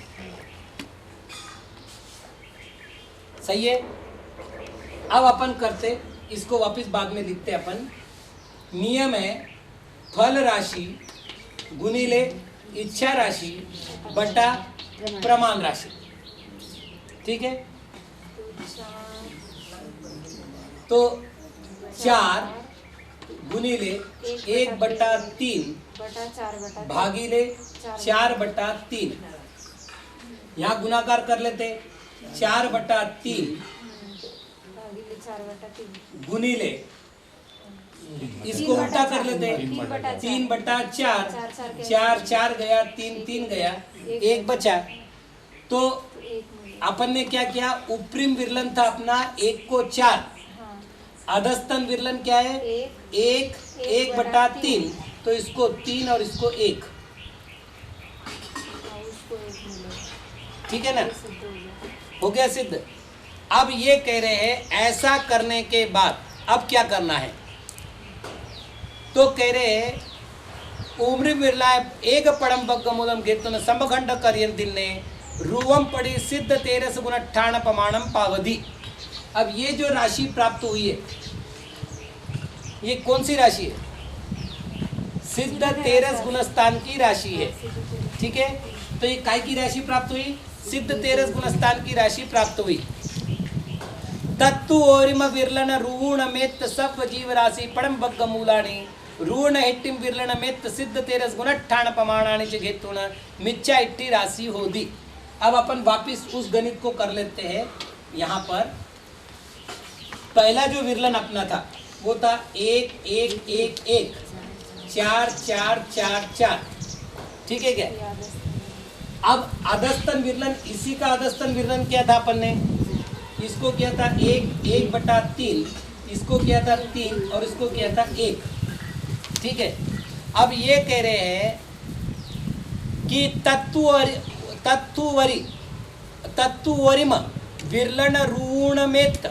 A: सही है। अब अपन करते, इसको वापस बाद में लिखते अपन। नियम है फल राशि गुणिले इच्छा राशि बटा प्रमाण राशि। ठीक है, तो 4 गुणिले 1/3 भागीले 4/3। यहाँ गुणाकार कर लेते, 4/3 गुणिले, इसको उल्टा कर लेते, 3/4, 4 4 गया, 3 3 गया, 1 बचा। तो अपन ने क्या किया? उपरिम विरलन था अपना 1 को 4, अधस्तन विरलन क्या है? 1/3। तो इसको 3 और इसको 1। ठीक है ना, हो गया सिद्ध। अब ये कह रहे हैं ऐसा करने के बाद अब क्या करना है? तो कह रहे हैं उम्र विरला एक पड़म बग्गमूलम घेतुन समखंड करियन दिन्ने रूवम पड़ी सिद्ध 13 गुण 98 प्रमाणम पावधि। अब ये जो राशि प्राप्त हुई है, ये कौन सी राशि है? सिद्ध 13 गुणस्थान की राशि है। ठीक है, तो ये काय की राशि प्राप्त हुई? सिद्ध 13 गुणस्थान की राशि प्राप्त हुई। तत्तु ओरिम विरलन रूण मेत सब जीव राशि पड़म बग्ग मूलानी रूण हिट्टिम विरलन मेत सिद्ध 13 गुण 98 प्रमाणानि च घेतुण मिच्छा इट्टी राशि होदी। अब अपन वापिस उस गणित को कर लेते हैं। यहाँ पर पहला जो विरलन अपना था वो था 1 1 1 1 4 4 4 4। ठीक है क्या? अब अधस्तन विरलन, इसी का अधस्तन विरलन क्या था अपन ने? इसको किया था 1/3, इसको किया था 3 और इसको किया था 1। ठीक है, अब ये कह रहे हैं कि तत्तुवरिम विरलन ऋणमेत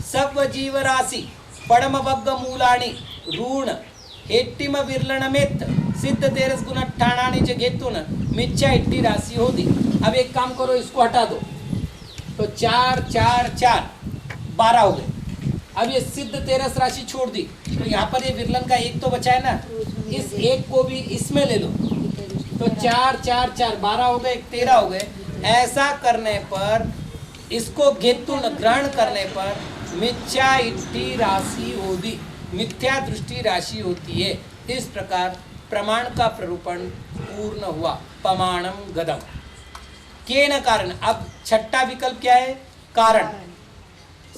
A: सब जीव राशि पड़म बग्ग मूलानी ऋण हेट्टिम विरलनमेत सिद्ध 13 गुण 98 च घेतुन मिच्छा इट्टी राशि होती। अब एक काम करो, इसको हटा दो, तो 4 4 4 12 हो गए। अब ये सिद्ध 13 राशि छोड़ दी, तो यहाँ पर ये विरलन का 1 तो बचा है ना, इस 1 को भी इसमें ले लो, तो 4 4 4 12 हो गए, 13 हो गए। ऐसा करने पर इसको घेतुन ग्रहण करने पर मिच्छा इट्टी राशि बोधि मिथ्या दृष्टि राशि होती है। इस प्रकार प्रमाण का प्ररूपण पूर्ण हुआ। प्रमाणम गदम केन कारण। अब छठा विकल्प क्या है? कारण।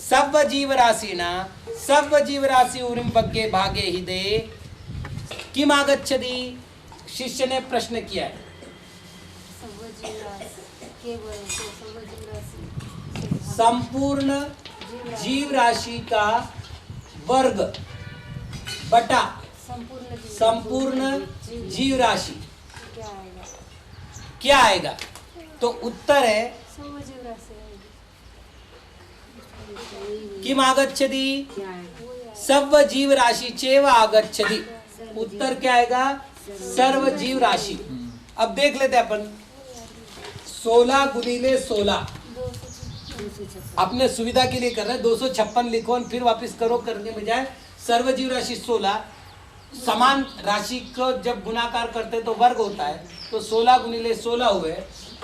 A: सब जीव राशि ना सब जीव राशि उरिम बग्गे भागे हृदय किम आगच्छति। शिष्य ने प्रश्न किया है। संपूर्ण जीव राशि का वर्ग बटा संपूर्ण जीव राशि क्या आएगा? तो उत्तर है किम आगच्छति सर्व जीव राशि चेव आगच्छति। उत्तर क्या आएगा? सर्व जीव राशि। अब देख लेते हैं अपन 16 गुणिले 16 अपने सुविधा के लिए कर रहे हैं। 256 लिखो और फिर वापस करो करने बजाय सर्व जीव राशि 16 समान राशि को जब गुणाकार करते हैं तो वर्ग होता है। तो 16 गुणिले 16 हुए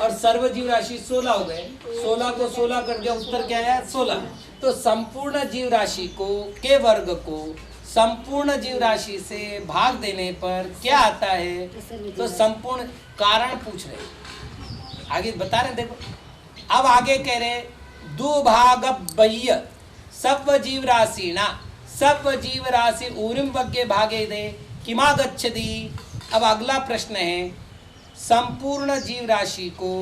A: और सर्व जीव राशि 16 हो गए। 16 को 16 कर दिया, उत्तर क्या आया? 16। तो संपूर्ण जीव राशि को के वर्ग को संपूर्ण जीव राशि से भाग देने पर क्या आता है? तो संपूर्ण कारण पूछ रहे, आगे बता रहे। देखो अब आगे कह रहे दुभाग बह्य सब जीव राशि ना सब जीव राशि ऊरिम वग्गे भागे दे किमागच्छति। अब अगला प्रश्न है संपूर्ण जीव राशि को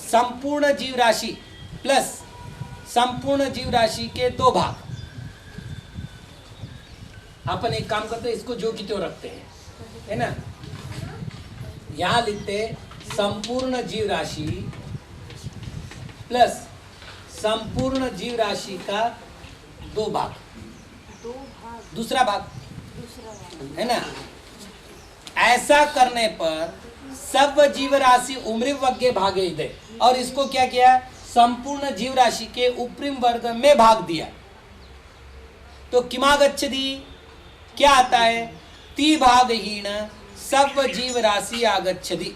A: संपूर्ण जीव राशि प्लस संपूर्ण जीव राशि के दो भाग। अपन एक काम करते हैं, इसको जो की त्यों रखते हैं, है ना। यहां लिखते संपूर्ण जीव राशि प्लस संपूर्ण जीव राशि का दो भाग, दूसरा भाग, है ना। ऐसा करने पर सब जीव राशि उम्रिम वग्गे भागे दे, और इसको क्या किया? संपूर्ण जीव राशि के उपरिम वर्ग में भाग दिया। तो किमागच्छति क्या आता है? ती भागहीन सब जीव राशि आगच्छति।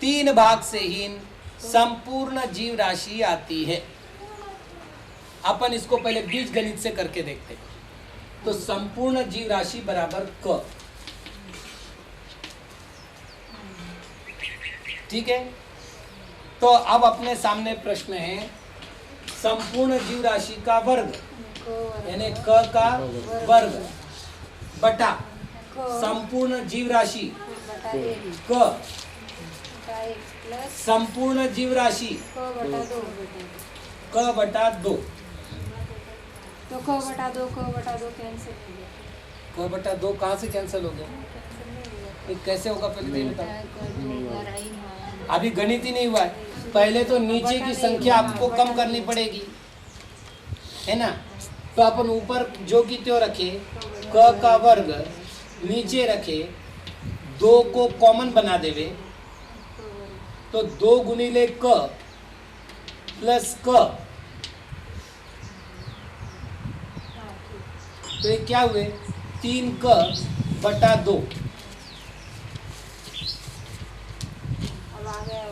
A: 3 भाग से हीन संपूर्ण जीव राशि आती है। अपन इसको पहले बीज गणित से करके देखते हैं। तो संपूर्ण जीव राशि बराबर क, ठीक है। तो अब अपने सामने प्रश्न है संपूर्ण जीव राशि का वर्ग यानी क का वर्ग बटा संपूर्ण जीव राशि क संपूर्ण जीव राशि क बटा 2।
B: तो क बटा 2 कैंसिल हो गया।
A: क बटा 2 कहाँ से कैंसिल हो गया? ये कैसे होगा पहले ये बताओ। अभी गणित ही नहीं हुआ है। पहले तो नीचे की संख्या आपको कम करनी पड़ेगी, है ना। तो अपन ऊपर जो की त्यों रखे क का वर्ग, नीचे रखे 2 को कॉमन बना देवे। तो 2 गुणिले क प्लस क, तो ये क्या हुए? 3 क बटा 2।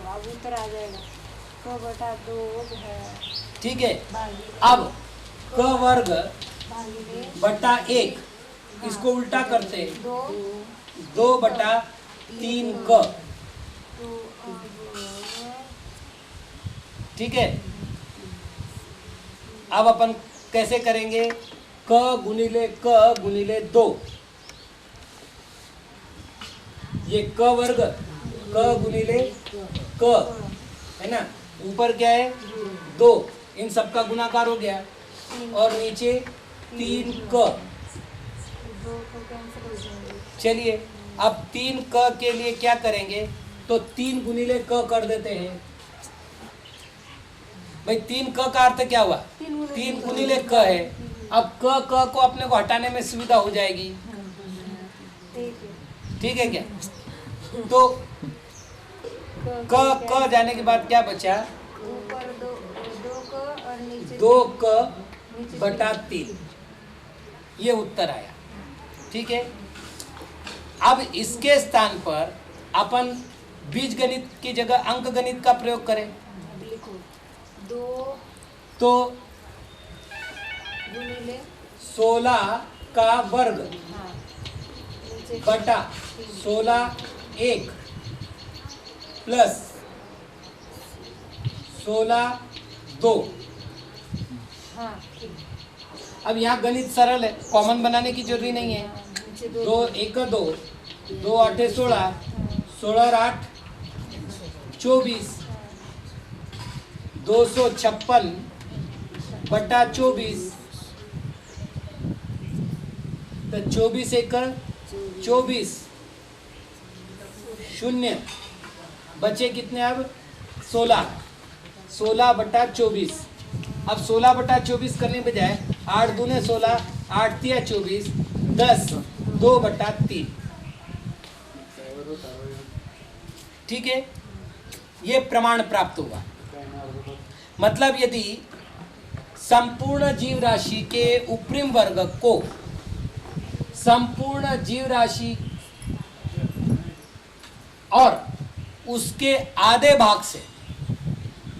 B: अब उत्तर आ जाएगा क बटा 2 है,
A: ठीक है। अब क वर्ग बटा 1, इसको उल्टा करते 2 बटा 3 क, ठीक है। अब अपन कैसे करेंगे? क गुणिले 2, ये क वर्ग क गुणिले क, है ना। ऊपर क्या है? 2, इन सबका गुणाकार हो गया और नीचे 3 क। चलिए अब 3 क के लिए क्या करेंगे? तो 3 गुणिले क कर देते हैं। भाई 3 क का अर्थ क्या हुआ? 3 गुणिले क है। अब क को अपने को हटाने में सुविधा हो जाएगी, ठीक है क्या। तो क जाने के बाद क्या बचा?
B: ऊपर 2 क और नीचे
A: 2 क बटा 3, ये उत्तर आया, ठीक है। अब इसके स्थान पर अपन बीज गणित की जगह अंक गणित का प्रयोग करें।
B: लिखो 2
A: तो
B: गुणिले
A: 16 का वर्ग
B: हाँ नीचे
A: बटा 16 1 प्लस 16 2।
B: हाँ ठीक।
A: अब यहाँ गणित सरल है, कॉमन बनाने की जरूरी नहीं है।
B: हाँ, नीचे
A: 2 1 2, 2 8 16, 16 और 8 24, 256 बटा 24, तो 24 1 24, शून्य बचे कितने अब 16, 16 बटा 24। अब 16 बटा 24 करने बजाय 8 दूने 16, 8 तिया 24, 10 2 बटा 3। ठीक है, ये प्रमाण प्राप्त होगा। मतलब यदि संपूर्ण जीव राशि के उपरिम वर्ग को संपूर्ण जीव राशि और उसके आधे भाग से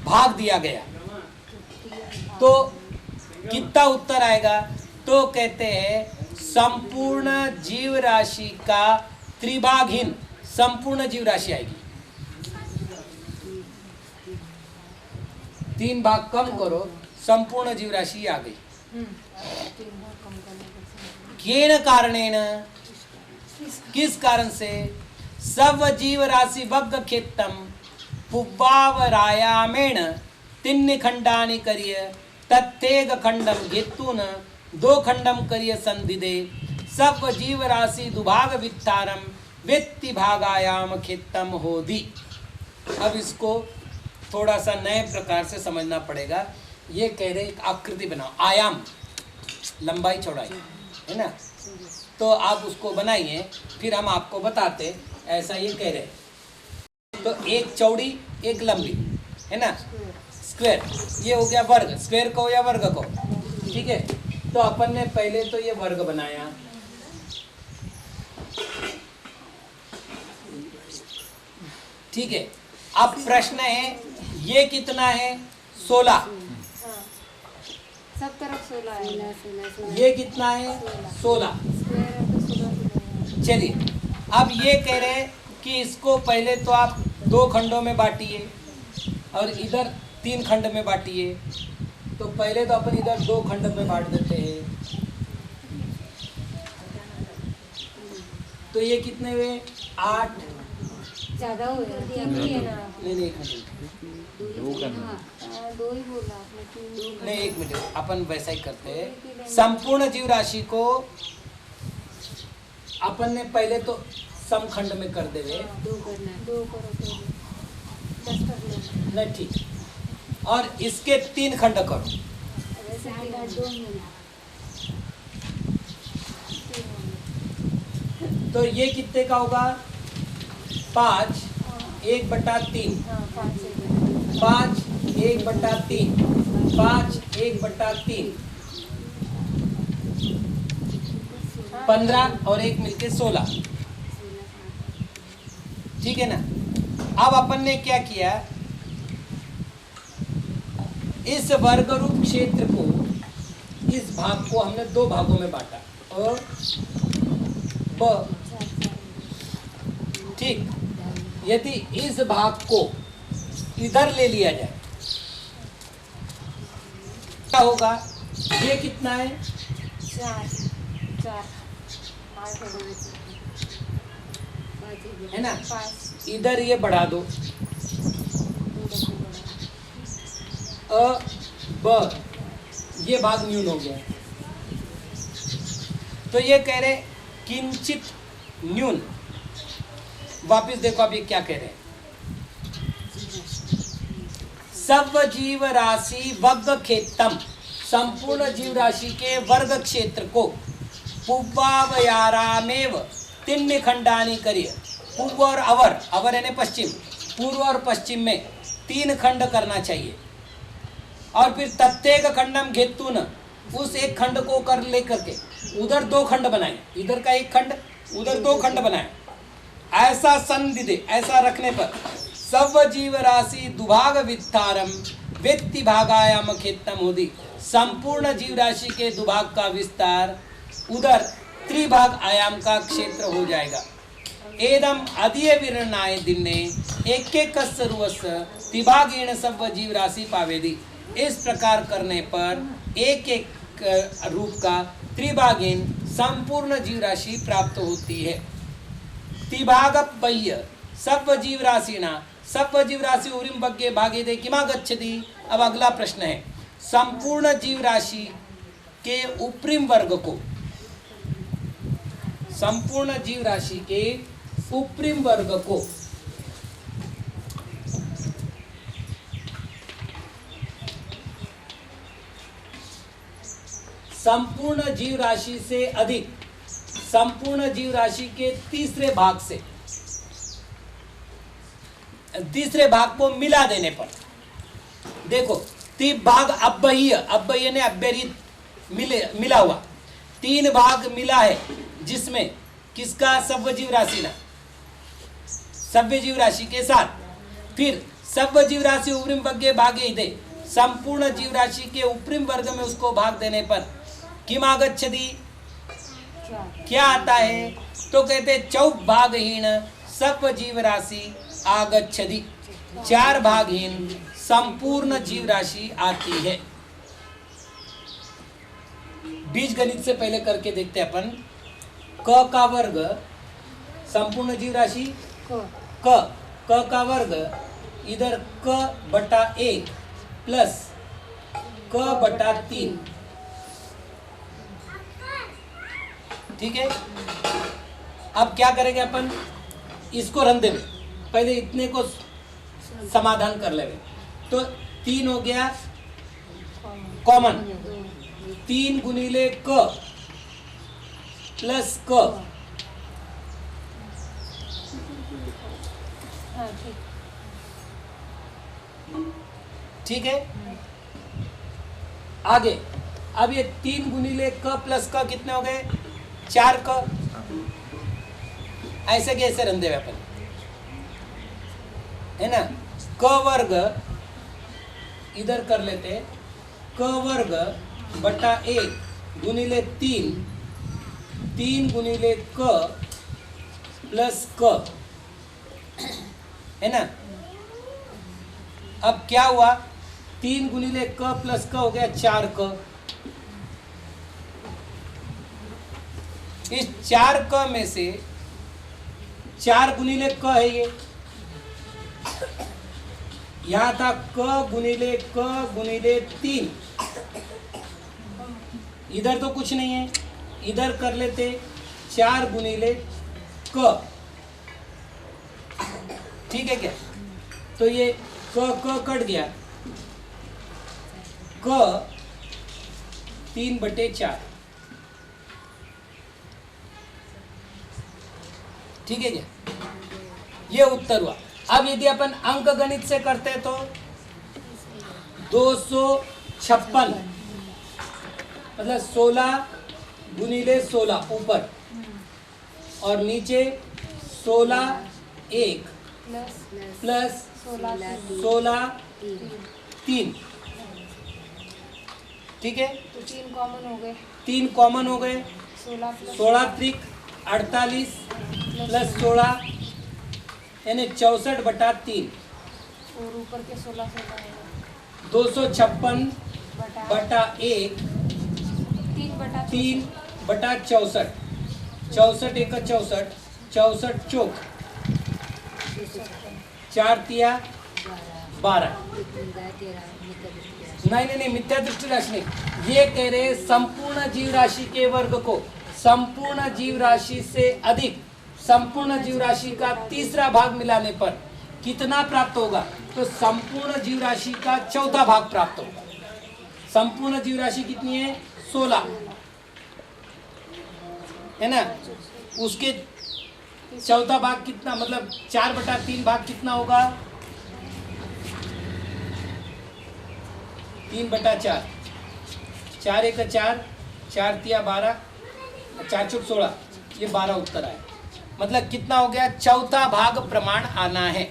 A: भाग दिया गया तो कितना उत्तर आएगा? तो कहते हैं संपूर्ण जीव राशि का त्रिभागहीन संपूर्ण जीव राशि आएगी। 3 भाग कम करो, संपूर्ण जीव राशि आ गई।
B: 3 भाग कम करने पर
A: केन कारणेन, किस कारण से? सब जीव राशि वग्ग खेतम पुब्बावरायामेण 3 खंडानि करिय तत्तेग खंडम घेतून 2 खंडम करिय संधिदे सब जीव राशि दुभाग वित्तारम व्यक्ति भागायाम खेतम होदी। अब इसको थोड़ा सा नए प्रकार से समझना पड़ेगा। ये कह रहे एक आकृति बनाओ, आयाम लंबाई चौड़ाई है ना, तो आप उसको बनाइए, फिर हम आपको बताते ऐसा ये कह रहे। तो एक चौड़ी एक लंबी है ना, स्क्वायर, ये हो गया वर्ग, स्क्वायर को या वर्ग को। ठीक है, तो अपन ने पहले तो ये वर्ग बनाया, ठीक है। अब प्रश्न है ये कितना है? 16।
B: हाँ, सब तरफ 16 है।
A: ये कितना है? 16।
B: स्क्वायर है तो 16
A: चलिए, अब ये कह रहे हैं कि इसको पहले तो आप 2 खंडों में बांटिए और इधर 3 खंड में बांटिए। तो पहले तो अपन इधर 2 खंड में बांट देते हैं। तो ये कितने हुए? 8।
B: ज़्यादा हो गया, 3 ही है ना।
A: नहीं 1 मिनट,
B: 2 ही बोला आपने, 3
A: नहीं 1 मिनट, अपन वैसा ही करते हैं। संपूर्ण जीव राशि को अपन ने पहले तो समखंड में कर देवे,
B: 2 करना है, 2 करो तो 10 कर लो।
A: नहीं ठीक, और इसके 3 खंड करो।
B: वैसे 2 मिला,
A: तो ये कितने का होगा? 5 1 बटा 3,
B: हाँ 5
A: 5 1 बटा 3, 5 1 बटा 3, 15 और 1 मिलके 16। ठीक है ना। अब अपन ने क्या किया, इस वर्ग रूप क्षेत्र को, इस भाग को हमने 2 भागों में बांटा और ब। ठीक, यदि इस भाग को इधर ले लिया जाए क्या होगा? ये कितना है?
B: 4
A: है ना।
B: 5
A: इधर ये बढ़ा दो, अ ब, ये भाग न्यून हो गया। तो ये कह रहे किंचित न्यून। वापिस देखो अब ये क्या कह रहे हैं, सब जीव राशि वग्ग खेतम, संपूर्ण जीव राशि के वर्ग क्षेत्र को पुब्बावयारामेव 3 खंडानि करिए। पूर्व और अवर, अवर यानी पश्चिम, पूर्व और पश्चिम में 3 खंड करना चाहिए। और फिर तत्तेक खंडम घेतून, उस एक खंड को कर लेकर के उधर 2 खंड बनाए, इधर का 1 खंड उधर 2 खंड बनाए। ऐसा संधि दे, ऐसा रखने पर सब जीव राशि दुभाग वित्तारम व्यक्ति भागायाम खेतम होदी, संपूर्ण जीव राशि के दुभाग का विस्तार उधर त्रिभाग आयाम का क्षेत्र हो जाएगा। एदम अदीय विरणाय दिने एक एक सर्वस त्रिभागीण सब जीव राशि पावेदी। इस प्रकार करने पर एक एक रूप का त्रिभागीण संपूर्ण जीव राशि प्राप्त होती है। त्रिभाग बह्य सब जीव राशिना सब जीव राशि उरिम बग्गे भागे दे किमा गच्छति। अब अगला प्रश्न है, संपूर्ण जीव राशि के उपरिम वर्ग को, संपूर्ण जीव राशि के उपरिम वर्ग को संपूर्ण जीव राशि से अधिक संपूर्ण जीव राशि के तीसरे भाग से, तीसरे भाग को मिला देने पर, देखो तीन भाग अव्यय ने अव्यरित मिला हुआ, तीन भाग मिला है जिसमें किसका, सव्य जीव राशि ना, सव्य जीव राशि के साथ, फिर सव्य जीव राशि उपरिम वर्गे भागे दे, संपूर्ण जीव राशि के उपरिम वर्ग में उसको भाग देने पर किम आगच्छति, क्या आता है, तो कहते चौभागहीन सप्व जीव राशि आगच्छति। चार भागहीन संपूर्ण जीव राशि आती है। बीज गणित से पहले करके देखते हैं अपन। क का वर्ग संपूर्ण जीव राशि क का वर्ग इधर क बटा 1 प्लस क बटा 3, ठीक है। अब क्या करेंगे अपन, इसको रन देंगे, पहले इतने को समाधान कर लेंगे। तो 3 हो गया कॉमन, 3 गुणिले क प्लस क, ठीक है। आगे अब ये 3 गुणिले क प्लस क कितने हो गए, 4 क, ऐसे कैसे रन देवे अपन, है ना। क वर्ग इधर कर लेते, क वर्ग बटा 1 गुणिले 3, 3 गुणिले क प्लस क, है ना। अब क्या हुआ, 3 गुणिले क प्लस क हो गया 4 क। इस 4 क में से 4 गुणिले क है, ये यहां था क गुणिले 3, इधर तो कुछ नहीं है, इधर कर लेते 4 गुणिले क, ठीक है क्या। तो ये क कट गया, क 3/4, ठीक है क्या, ये उत्तर हुआ। अब यदि अपन अंक गणित से करते तो 256 मतलब 16 गुणिले 16 ऊपर और नीचे 16 1 प्लस 16 3, ठीक है।
B: तो 3 कॉमन हो गए,
A: 3 कॉमन हो गए, 16 त्रिक 48 प्लस 16 यानी 64/3
B: और ऊपर के 16
A: 256 बटा 1 3/64, 64 1 64, 64 चौक 4 तिया 12, नहीं मिथ्या दृष्टि राशि नहीं, ये कह रहे संपूर्ण जीव राशि के वर्ग को संपूर्ण जीव राशि से अधिक संपूर्ण जीव राशि का तीसरा भाग मिलाने पर कितना प्राप्त होगा, तो संपूर्ण जीव राशि का चौथा भाग प्राप्त होगा। संपूर्ण जीव राशि कितनी है, 16, है ना। उसके चौथा भाग कितना, मतलब 4/3 भाग कितना होगा, 3/4, 4 1 4, 4 तिया 12, 4 चौक 16, ये 12 उत्तर आए। मतलब कितना हो गया, चौथा भाग प्रमाण आना है।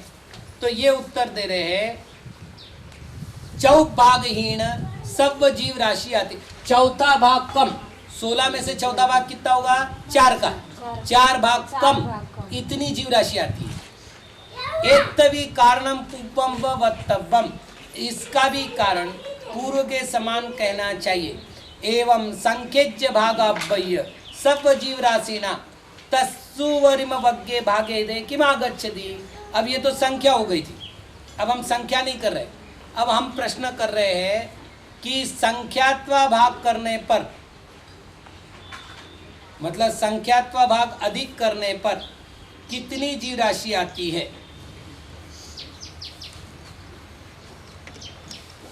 A: तो ये उत्तर दे रहे हैं चौभागहीन सब जीव राशि आती, चौथा भाग कम, 16 में से चौथा भाग कितना होगा? 4 का, 4 भाग कम, इतनी जीव राशि आती है। एतवी कारणम पूर्वम व वक्तव्यम, इसका भी कारण पूर्व के समान कहना चाहिए। एवं संख्यज्य भागाभ्य सब जीव राशिना तस्सुवरिम वज्ञे भागे दे किम आगच्छति। अब ये तो संख्या हो गई थी, अब हम संख्या नहीं कर रहे, अब हम प्रश्न कर रहे हैं कि संख्यात्वा भाग करने पर, मतलब संख्यात्वा भाग अधिक करने पर कितनी जीव राशि आती है।